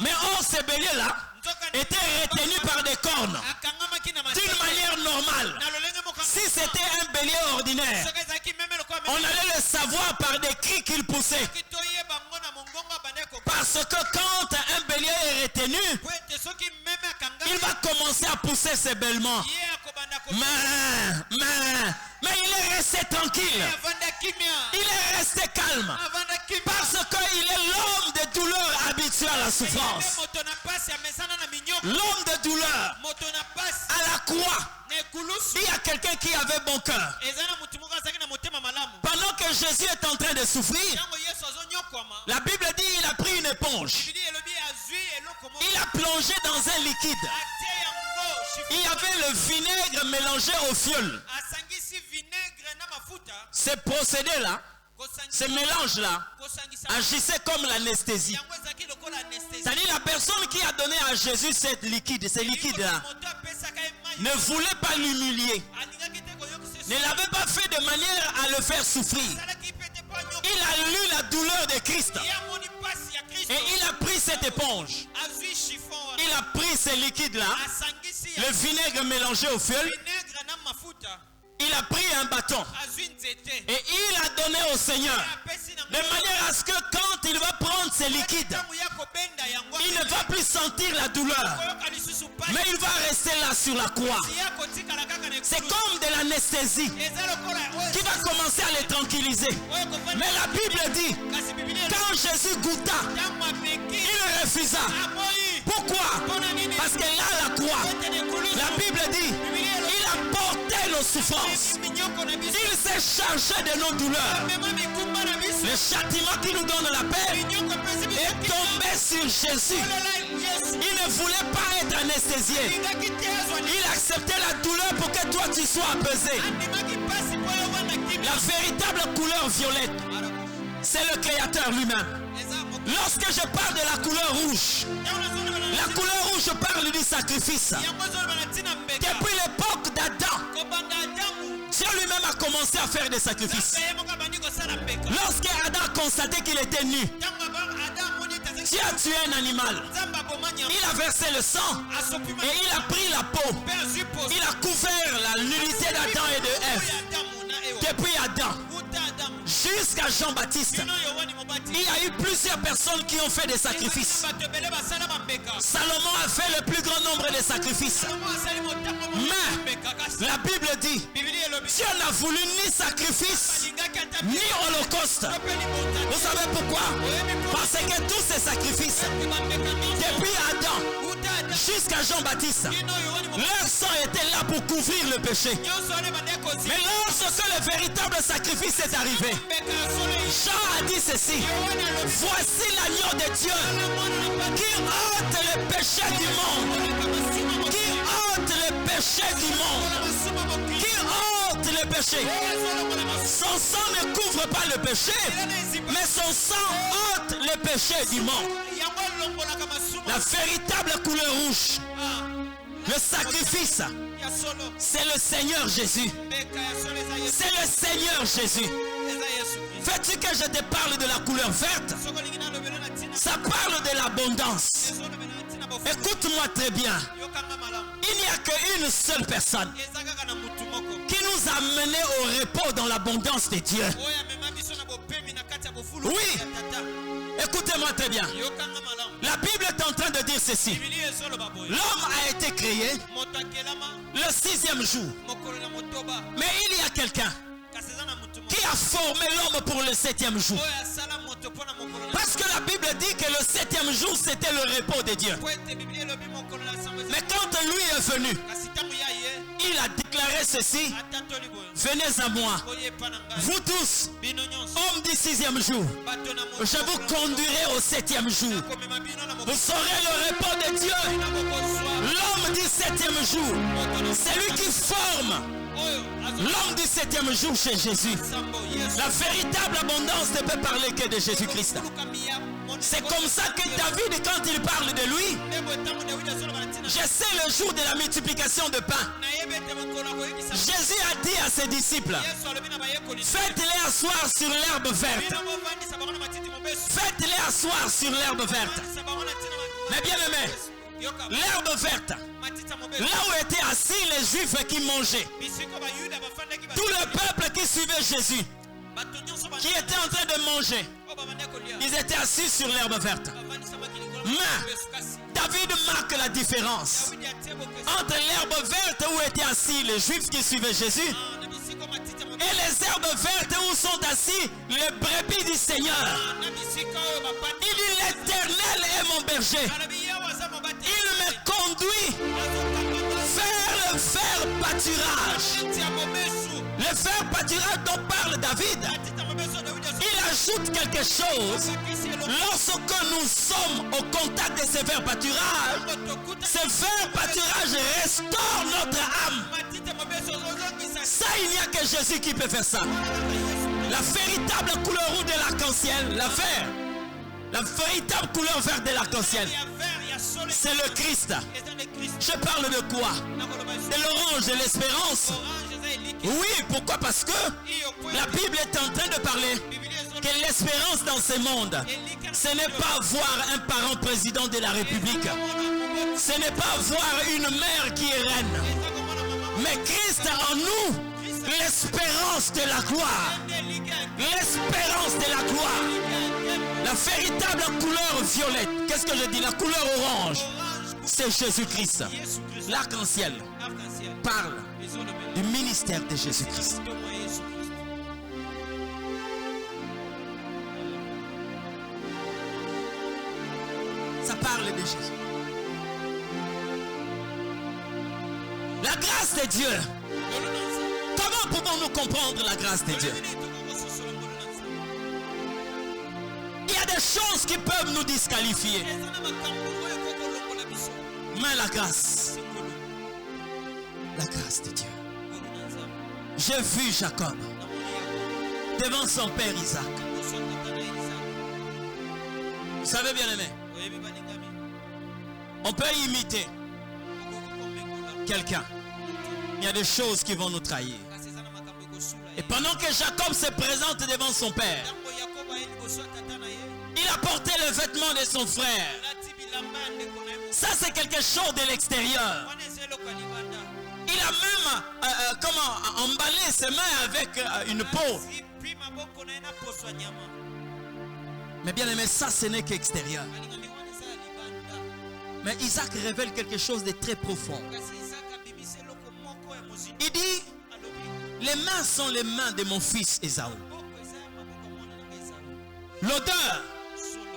Mais or, ce bélier-là était retenu par des cornes d'une manière normale. Si c'était un bélier ordinaire, on allait le savoir par des cris qu'il poussait. Parce que quand un bélier est retenu, il va commencer à pousser ses bêlements. Mais il est resté tranquille. Il est resté calme. Parce qu'il est l'homme de douleur habitué à la souffrance. L'homme de douleur à la croix. Il y a quelqu'un qui avait bon cœur. Pendant que Jésus est en train de souffrir, la Bible dit qu'il a pris une éponge. Il a plongé dans un liquide. Il y avait le vinaigre mélangé au fioul. Ce procédé-là, ce mélange-là, agissait comme l'anesthésie. C'est-à-dire la personne qui a donné à Jésus ce liquide-là, ne voulait pas l'humilier. Ne l'avait pas fait de manière à le faire souffrir. Il a lu la douleur de Christ. Et il a pris cette éponge. Il a pris ce liquide-là, le vinaigre mélangé au fioul. Il a pris un bâton et il a donné au Seigneur, de manière à ce que quand il va prendre ce liquide, il ne va plus sentir la douleur, mais il va rester là sur la croix. C'est comme de l'anesthésie qui va commencer à les tranquilliser. Mais la Bible dit, quand Jésus goûta, il refusa. Pourquoi? Parce que là, la croix, la Bible dit, il a porté nos souffrances. Il s'est chargé de nos douleurs. Le châtiment qui nous donne la paix est tombé sur Jésus. Il ne voulait pas être anesthésié. Il acceptait la douleur pour que toi tu sois apaisé. La véritable couleur violette, c'est le Créateur lui-même. Lorsque je parle de la couleur rouge je parle du sacrifice. Depuis l'époque d'Adam, Dieu lui-même a commencé à faire des sacrifices. Lorsque Adam a constaté qu'il était nu, Dieu a tué un animal. Il a versé le sang et il a pris la peau. Il a couvert la nudité d'Adam et de Ève. Depuis Adam jusqu'à Jean-Baptiste, il y a eu plusieurs personnes qui ont fait des sacrifices. Salomon a fait le plus grand nombre de sacrifices. Mais la Bible dit, Dieu n'a voulu ni sacrifice ni holocauste. Vous savez pourquoi? Parce que tous ces sacrifices, depuis Adam jusqu'à Jean-Baptiste, leur sang était là pour couvrir le péché. Mais lorsque le véritable sacrifice est arrivé, Jean a dit ceci: voici l'agneau de Dieu qui ôte le péché du monde, qui ôte le péché du monde, qui ôte le péché. Son sang ne couvre pas le péché, mais son sang ôte le péché du monde. La véritable couleur rouge, le sacrifice, c'est le Seigneur Jésus. C'est le Seigneur Jésus. Veux-tu que je te parle de la couleur verte? Ça parle de l'abondance. Écoute-moi très bien. Il n'y a qu'une seule personne qui nous a menés au repos dans l'abondance de Dieu. Oui. Écoutez-moi très bien. La Bible est en train de dire ceci. L'homme a été créé le 6e jour. Mais il y a quelqu'un qui a formé l'homme pour le 7e jour. Parce que la Bible dit que le 7e jour c'était le repos de Dieu. Mais quand lui est venu, il a déclaré ceci: venez à moi, vous tous, hommes du 6e jour, je vous conduirai au 7e jour. Vous saurez le repos de Dieu. L'homme du 7e jour, c'est lui qui forme l'homme du 7e jour chez Jésus. La véritable abondance ne peut parler que de Jésus-Christ. C'est comme ça que David, quand il parle de lui, je sais le jour de la multiplication de pain. Jésus a dit à ses disciples: faites-les asseoir sur l'herbe verte. Faites-les asseoir sur l'herbe verte. Mais bien aimé, l'herbe verte, là où étaient assis les Juifs qui mangeaient, tout le peuple qui suivait Jésus, qui était en train de manger, ils étaient assis sur l'herbe verte. Mais David marque la différence entre l'herbe verte où étaient assis les Juifs qui suivaient Jésus et les herbes vertes où sont assis les brebis du Seigneur. Il dit: l'Éternel est mon berger. Il me conduit vers le vert pâturage. Le vert pâturage dont parle David, il ajoute quelque chose. Lorsque nous sommes au contact de ce vert pâturage, ce vert pâturage restaure notre âme. Ça, il n'y a que Jésus qui peut faire ça. La véritable couleur rouge de l'arc-en-ciel, la vert, la véritable couleur verte de l'arc-en-ciel, c'est le Christ. Je parle de quoi? De l'orange de l'espérance. Oui, pourquoi? Parce que la Bible est en train de parler que l'espérance dans ce monde, ce n'est pas voir un parent président de la République, ce n'est pas voir une mère qui est reine, mais Christ en nous, l'espérance de la gloire. L'espérance de la gloire. La véritable couleur violette. Qu'est-ce que je dis? La couleur orange, c'est Jésus-Christ. L'arc-en-ciel parle du ministère de Jésus-Christ. Ça parle de Jésus. La grâce de Dieu. Comment pouvons-nous comprendre la grâce de Dieu? Il y a des choses qui peuvent nous disqualifier. Mais la grâce de Dieu. J'ai vu Jacob devant son père Isaac. Vous savez, bien aimé, on peut imiter quelqu'un. Il y a des choses qui vont nous trahir. Et pendant que Jacob se présente devant son père, il a porté le vêtement de son frère. Ça, c'est quelque chose de l'extérieur. Il a même emballé ses mains avec une peau. Mais bien aimé, ça, ce n'est qu'extérieur. Mais Isaac révèle quelque chose de très profond. Il dit: les mains sont les mains de mon fils Ésaü. L'odeur,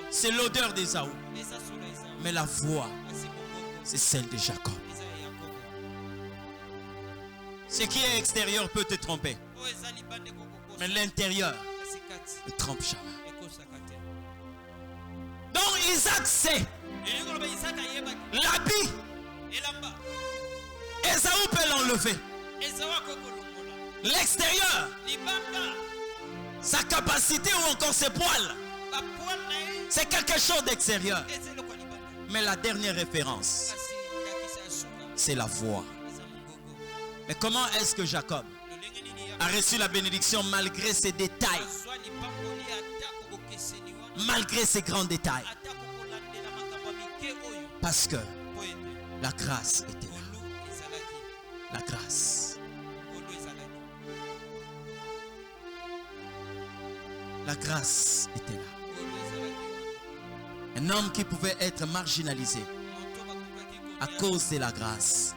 c'est l'odeur d'Ésaü. Mais la voix, c'est celle de Jacob. Ce qui est extérieur peut te tromper. Mais l'intérieur ne trompe jamais. Donc Isaac sait l'habit. Ésaü peut l'enlever. L'extérieur, sa capacité ou encore ses poils, c'est quelque chose d'extérieur. Mais la dernière référence, c'est la voix. Mais comment est-ce que Jacob a reçu la bénédiction malgré ses détails, malgré ses grands détails. Parce que la grâce était là. La grâce. La grâce était là. Un homme qui pouvait être marginalisé à cause de la grâce,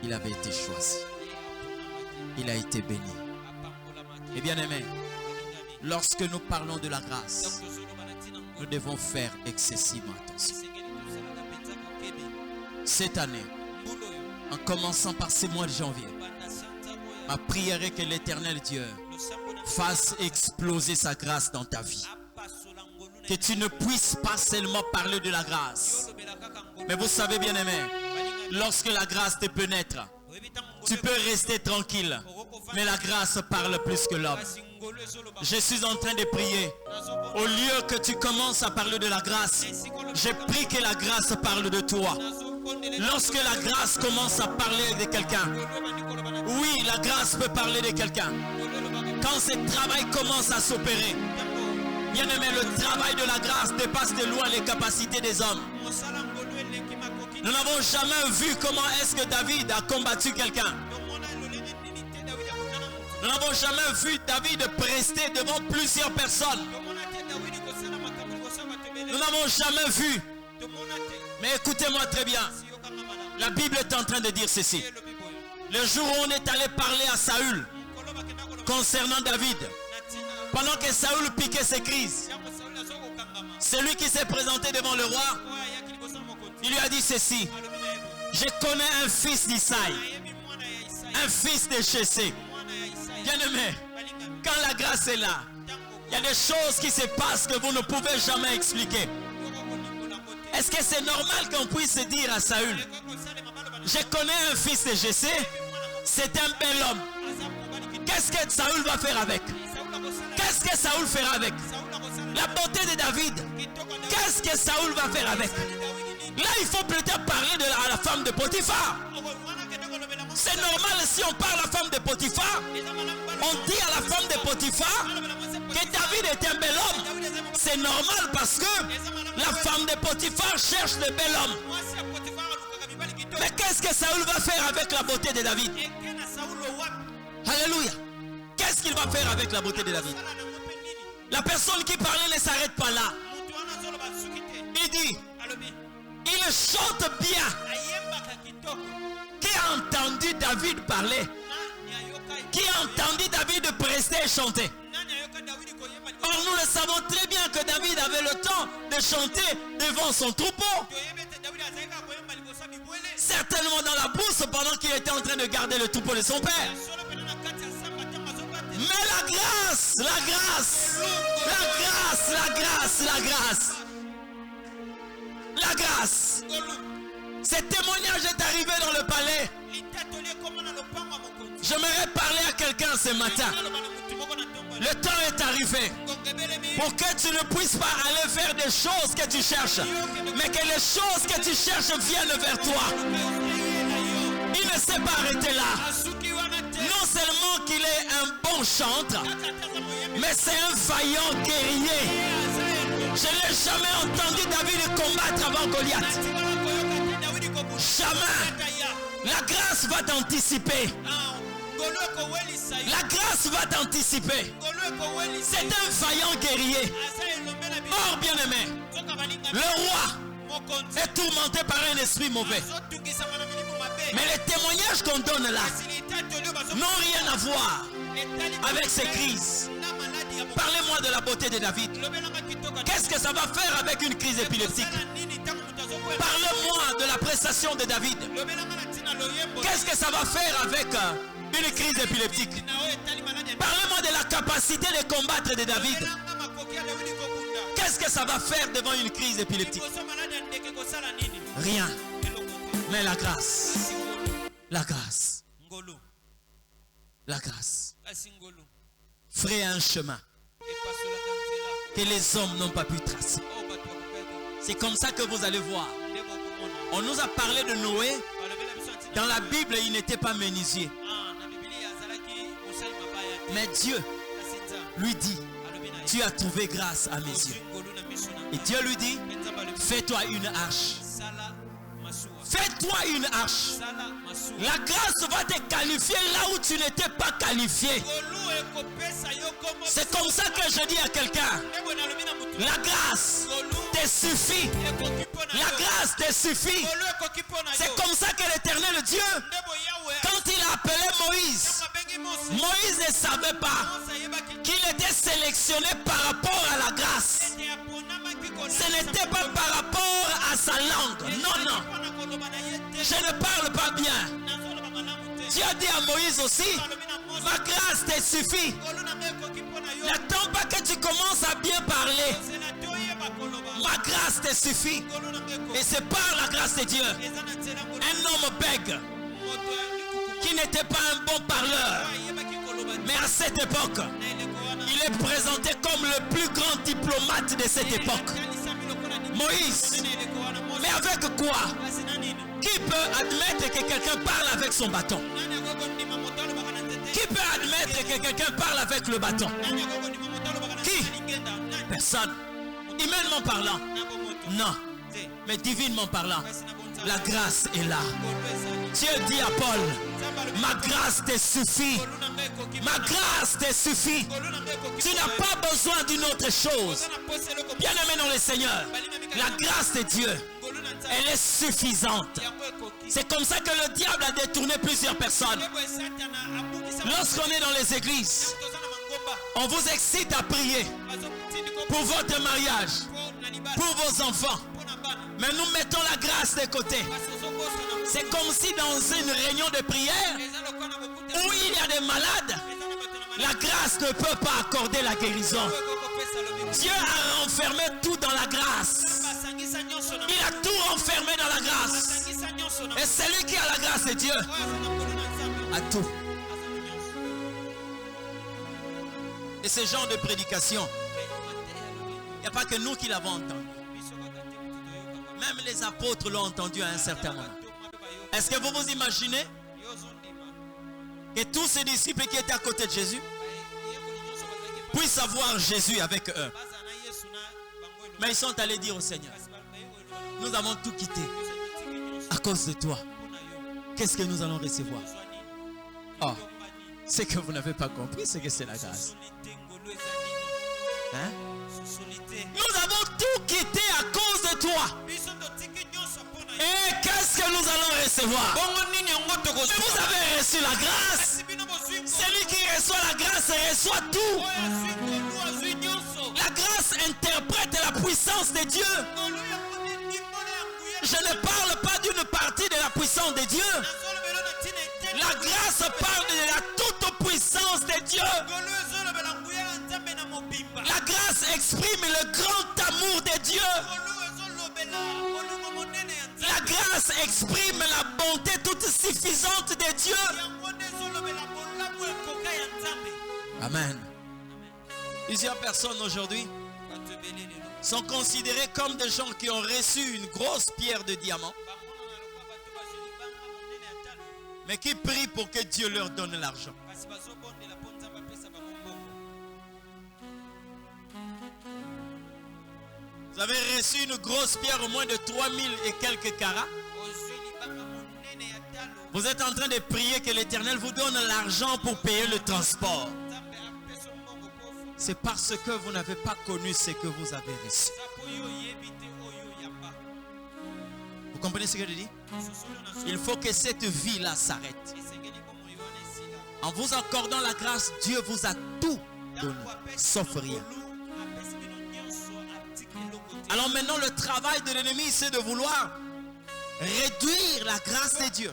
il avait été choisi. Il a été béni. Et bien aimé, lorsque nous parlons de la grâce, nous devons faire excessivement attention. Cette année, en commençant par ce mois de janvier, ma prière est que l'Éternel Dieu fasse exploser sa grâce dans ta vie. Que tu ne puisses pas seulement parler de la grâce. Mais vous savez bien aimé, lorsque la grâce te pénètre, tu peux rester tranquille. Mais la grâce parle plus que l'homme. Je suis en train de prier. Au lieu que tu commences à parler de la grâce, je prie que la grâce parle de toi. Lorsque la grâce commence à parler de quelqu'un, oui, la grâce peut parler de quelqu'un. Quand ce travail commence à s'opérer, bien aimé, le travail de la grâce dépasse de loin les capacités des hommes. Nous n'avons jamais vu comment est-ce que David a combattu quelqu'un. Nous n'avons jamais vu David prester devant plusieurs personnes. Nous n'avons jamais vu. Mais écoutez-moi très bien. La Bible est en train de dire ceci. Le jour où on est allé parler à Saül concernant David, pendant que Saül piquait ses crises, celui qui s'est présenté devant le roi, il lui a dit ceci: je connais un fils d'Isaïe, un fils de Jessé. Bien-aimé, quand la grâce est là, il y a des choses qui se passent que vous ne pouvez jamais expliquer. Est-ce que c'est normal qu'on puisse dire à Saül: je connais un fils de Jessé, c'est un bel homme. Qu'est-ce que Saül va faire avec? Qu'est-ce que Saül fera avec? La beauté de David, qu'est-ce que Saül va faire avec? Là, il faut peut-être parler à la femme de Potiphar. C'est normal si on parle à la femme de Potiphar, on dit à la femme de Potiphar que David est un bel homme. C'est normal parce que la femme de Potiphar cherche de bel homme. Mais qu'est-ce que Saül va faire avec la beauté de David? Alléluia. Qu'est-ce qu'il va faire avec la beauté de David? La personne qui parlait ne s'arrête pas là. Il dit, il chante bien. Qui a entendu David parler? Qui a entendu David prester et chanter? Or nous le savons très bien que David avait le temps de chanter devant son troupeau. Certainement dans la brousse pendant qu'il était en train de garder le troupeau de son père. Mais la grâce, la grâce, la grâce, la grâce, la grâce, la grâce. Ce témoignage est arrivé dans le palais. J'aimerais parler à quelqu'un ce matin. Le temps est arrivé pour que tu ne puisses pas aller faire des choses que tu cherches, mais que les choses que tu cherches viennent vers toi. Il ne s'est pas arrêté là. Non seulement qu'il est un bon chanteur, mais c'est un vaillant guerrier. Je n'ai jamais entendu David combattre avant Goliath. Jamais. La grâce va t'anticiper. La grâce va t'anticiper. C'est un vaillant guerrier. Or, bien-aimé, le roi est tourmenté par un esprit mauvais. Mais les témoignages qu'on donne là n'ont rien à voir avec ces crises. Parlez-moi de la beauté de David. Qu'est-ce que ça va faire avec une crise épileptique? Parlez-moi de la prestation de David. Qu'est-ce que ça va faire avec une crise épileptique? Parlez-moi de la capacité de combattre de David. Qu'est-ce que ça va faire devant une crise épileptique? Rien. Mais la grâce. La grâce. La grâce. Ferait un chemin que les hommes n'ont pas pu tracer. C'est comme ça que vous allez voir. On nous a parlé de Noé. Dans la Bible, il n'était pas menuisier. Mais Dieu lui dit, tu as trouvé grâce à mes yeux. Et Dieu lui dit, fais-toi une arche. Fais-toi une arche. La grâce va te qualifier là où tu n'étais pas qualifié. C'est comme ça que je dis à quelqu'un, la grâce te suffit. La grâce te suffit. C'est comme ça que l'Éternel Dieu, quand il a appelé Moïse, Moïse ne savait pas qu'il était sélectionné par rapport à la grâce. Ce n'était pas par rapport à sa langue. Non, non. Je ne parle pas bien. Dieu a dit à Moïse aussi, ma grâce te suffit. N'attends pas que tu commences à bien parler. Ma grâce te suffit. Et c'est par la grâce de Dieu. Un homme bègue qui n'était pas un bon parleur, mais à cette époque, il est présenté comme le plus grand diplomate de cette époque. Moïse. Mais avec quoi? Qui peut admettre que quelqu'un parle avec son bâton? Qui peut admettre que quelqu'un parle avec le bâton? Qui? Personne. Humainement parlant, non. Mais divinement parlant, la grâce est là. Dieu dit à Paul, ma grâce te suffit. Ma grâce te suffit. Tu n'as pas besoin d'une autre chose. Bien-aimé dans le Seigneur, la grâce de Dieu, elle est suffisante. C'est comme ça que le diable a détourné plusieurs personnes. Lorsqu'on est dans les églises, on vous excite à prier pour votre mariage, pour vos enfants. Mais nous mettons la grâce de côté. C'est comme si dans une réunion de prière où il y a des malades, la grâce ne peut pas accorder la guérison. Dieu a renfermé tout dans la grâce. Il a tout renfermé dans la grâce. Et celui qui a la grâce de Dieu a tout. Et ce genre de prédication, il n'y a pas que nous qui l'avons entendu. Même les apôtres l'ont entendu à un certain moment. Est-ce que vous vous imaginez que tous ces disciples qui étaient à côté de Jésus puissent avoir Jésus avec eux? Mais ils sont allés dire au Seigneur, nous avons tout quitté à cause de toi. Qu'est-ce que nous allons recevoir? Oh, ce que vous n'avez pas compris, c'est que c'est la grâce. Hein? Nous avons tout quitté à cause de toi. Et qu'est-ce que nous allons recevoir? Vous avez reçu la grâce. Celui qui reçoit la grâce reçoit tout. La grâce interprète la puissance de Dieu. Je ne parle pas d'une partie de la puissance de Dieu. La grâce parle de la toute puissance de Dieu. La grâce exprime le grand amour de Dieu. La grâce exprime la bonté toute suffisante de Dieu. Amen. Plusieurs personnes aujourd'hui sont considérées comme des gens qui ont reçu une grosse pierre de diamant, mais qui prient pour que Dieu leur donne l'argent. Vous avez reçu une grosse pierre au moins de 3000 et quelques carats. Vous êtes en train de prier que l'Éternel vous donne l'argent pour payer le transport. C'est parce que vous n'avez pas connu ce que vous avez reçu. Vous comprenez ce que je dis? Il faut que cette vie-là s'arrête. En vous accordant la grâce, Dieu vous a tout donné, sauf rien. Alors maintenant, le travail de l'ennemi, c'est de vouloir réduire la grâce de Dieu.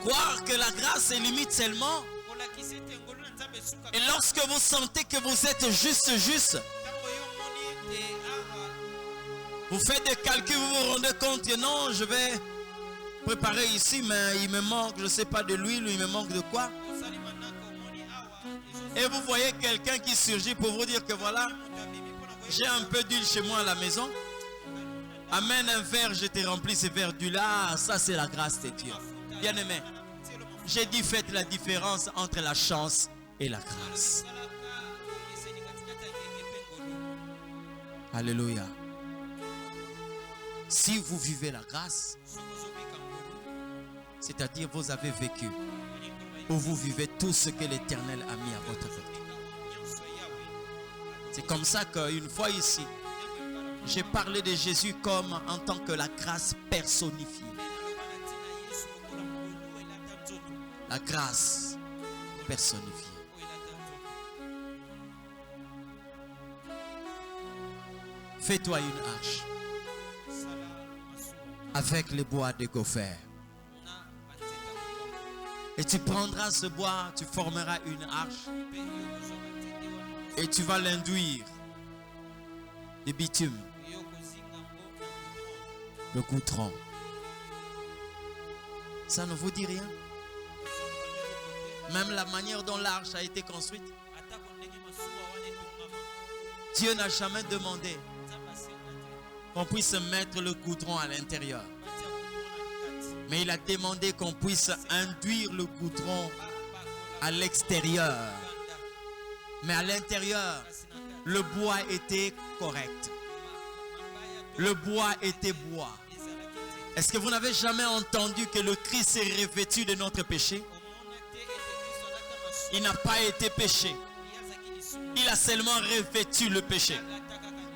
Croire que la grâce est limite seulement. Et lorsque vous sentez que vous êtes juste, vous faites des calculs, vous vous rendez compte que non, je vais préparer ici, mais il me manque, je ne sais pas, de l'huile, il me manque de quoi. Et vous voyez quelqu'un qui surgit pour vous dire que voilà, j'ai un peu d'huile chez moi à la maison. Amène un verre, je te remplis ce verre d'huile. Ah, ça c'est la grâce de Dieu. Bien aimé, J'ai dit faites la différence entre la chance et la grâce. Alléluia. Si vous vivez la grâce, c'est-à-dire vous avez vécu ou vous vivez tout ce que l'Éternel a mis à votre portée. C'est comme ça qu'une fois ici, j'ai parlé de Jésus comme en tant que la grâce personnifiée. La grâce personnifiée. Fais-toi une arche avec les bois de gopher. Et tu prendras ce bois, tu formeras une arche et tu vas l'induire de bitume, de goudron. Ça ne vous dit rien? Même la manière dont l'arche a été construite, Dieu n'a jamais demandé qu'on puisse mettre le goudron à l'intérieur. Mais il a demandé qu'on puisse induire le goudron à l'extérieur. Mais à l'intérieur, le bois était correct. Le bois était bois. Est-ce que vous n'avez jamais entendu que le Christ est revêtu de notre péché? Il n'a pas été péché. Il a seulement revêtu le péché.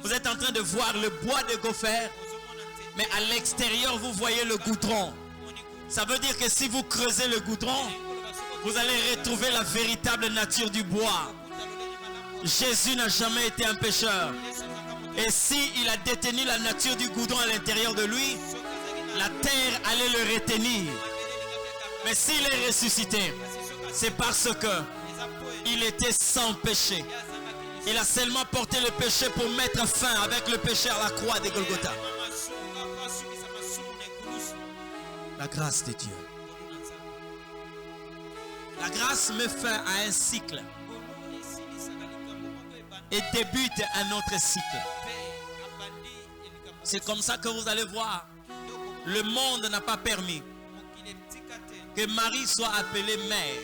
Vous êtes en train de voir le bois de gopher, mais à l'extérieur, vous voyez le goudron. Ça veut dire que si vous creusez le goudron, vous allez retrouver la véritable nature du bois. Jésus n'a jamais été un pécheur. Et s'il a détenu la nature du goudron à l'intérieur de lui, la terre allait le retenir. Mais s'il est ressuscité, c'est parce que il était sans péché. Il a seulement porté le péché pour mettre fin avec le péché à la croix de Golgotha. La grâce de Dieu. La grâce met fin à un cycle et débute un autre cycle. C'est comme ça que vous allez voir. Le monde n'a pas permis que Marie soit appelée mère.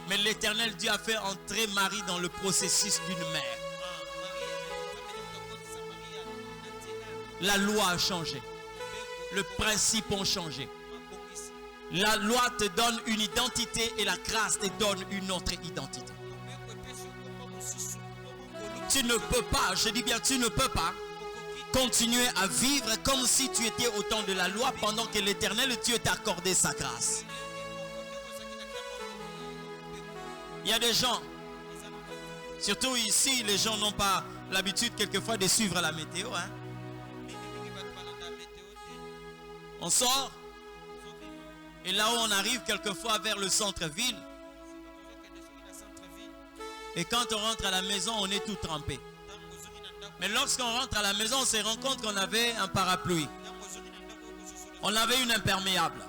Mais l'Éternel Dieu a fait entrer Marie dans le processus d'une mère. La loi a changé. Le principe a changé. La loi te donne une identité et la grâce te donne une autre identité. Tu ne peux pas, je dis bien tu ne peux pas continuer à vivre comme si tu étais au temps de la loi pendant que l'Éternel Dieu t'a accordé sa grâce. Il y a des gens, surtout ici, les gens n'ont pas l'habitude quelquefois de suivre la météo. Hein? On sort et là où on arrive quelquefois vers le centre-ville. Et quand on rentre à la maison, on est tout trempé. Mais lorsqu'on rentre à la maison, on se rend compte qu'on avait un parapluie. On avait une imperméable.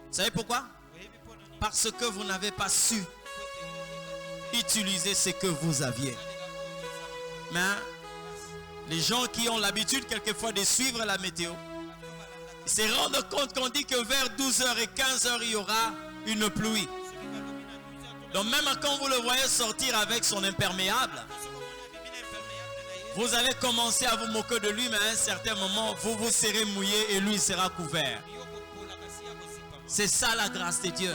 Vous savez pourquoi? Parce que vous n'avez pas su utiliser ce que vous aviez. Mais les gens qui ont l'habitude quelquefois de suivre la météo, ils se rendent compte qu'on dit que vers 12h et 15h, il y aura une pluie. Donc même quand vous le voyez sortir avec son imperméable, vous allez commencer à vous moquer de lui, mais à un certain moment, vous vous serez mouillé et lui sera couvert. C'est ça la grâce de Dieu.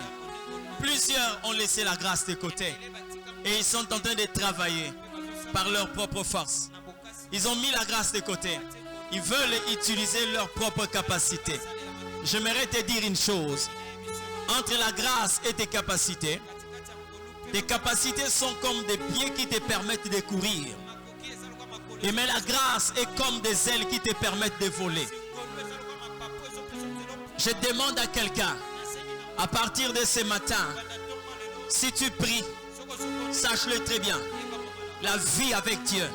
Plusieurs ont laissé la grâce de côté et ils sont en train de travailler par leur propre force. Ils ont mis la grâce de côté. Ils veulent utiliser leur propre capacité. J'aimerais te dire une chose. Entre la grâce et tes capacités sont comme des pieds qui te permettent de courir. Mais la grâce est comme des ailes qui te permettent de voler. Je demande à quelqu'un, à partir de ce matin, si tu pries, sache-le très bien, la vie avec Dieu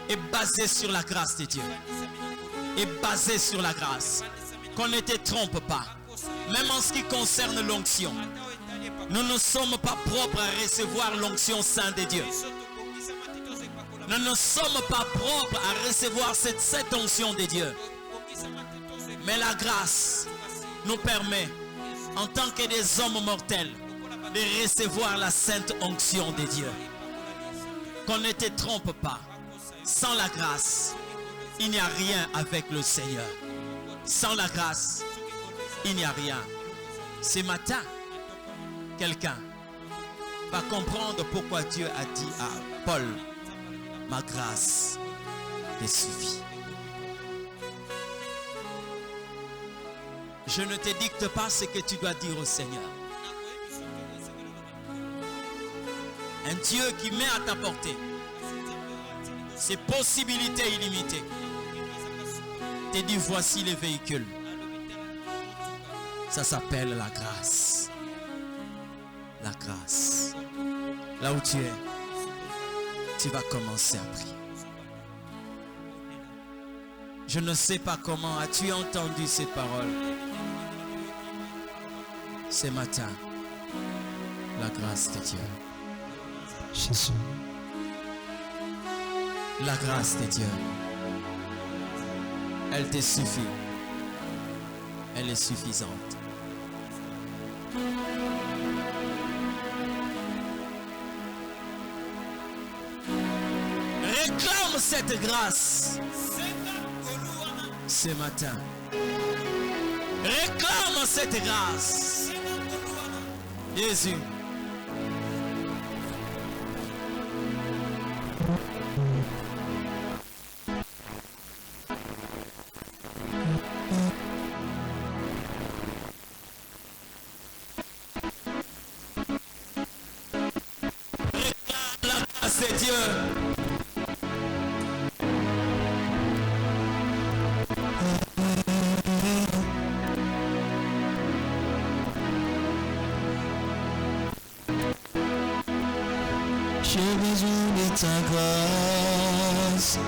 est basée sur la grâce de Dieu. Est basée sur la grâce. Qu'on ne te trompe pas. Même en ce qui concerne l'onction, nous ne sommes pas propres à recevoir l'onction sainte de Dieu. Nous ne sommes pas propres à recevoir cette onction de Dieu. Mais la grâce nous permet, en tant que des hommes mortels, de recevoir la sainte onction de Dieu. Qu'on ne te trompe pas. Sans la grâce, il n'y a rien avec le Seigneur. Sans la grâce, il n'y a rien. Ce matin, quelqu'un va comprendre pourquoi Dieu a dit à Paul, ma grâce te suffit. Je ne te dicte pas ce que tu dois dire au Seigneur. Un Dieu qui met à ta portée ses possibilités illimitées te dit voici les véhicules. Ça s'appelle la grâce. La grâce. Là où tu es, tu vas commencer à prier. Je ne sais pas comment as-tu entendu ces paroles. Ce matin, la grâce de Dieu. Jésus. La grâce de Dieu. Elle te suffit. Elle est suffisante. Réclame cette grâce ce matin. Réclame cette grâce. Jésus. Réclame la grâce de Dieu. J'ai besoin de ta grâce.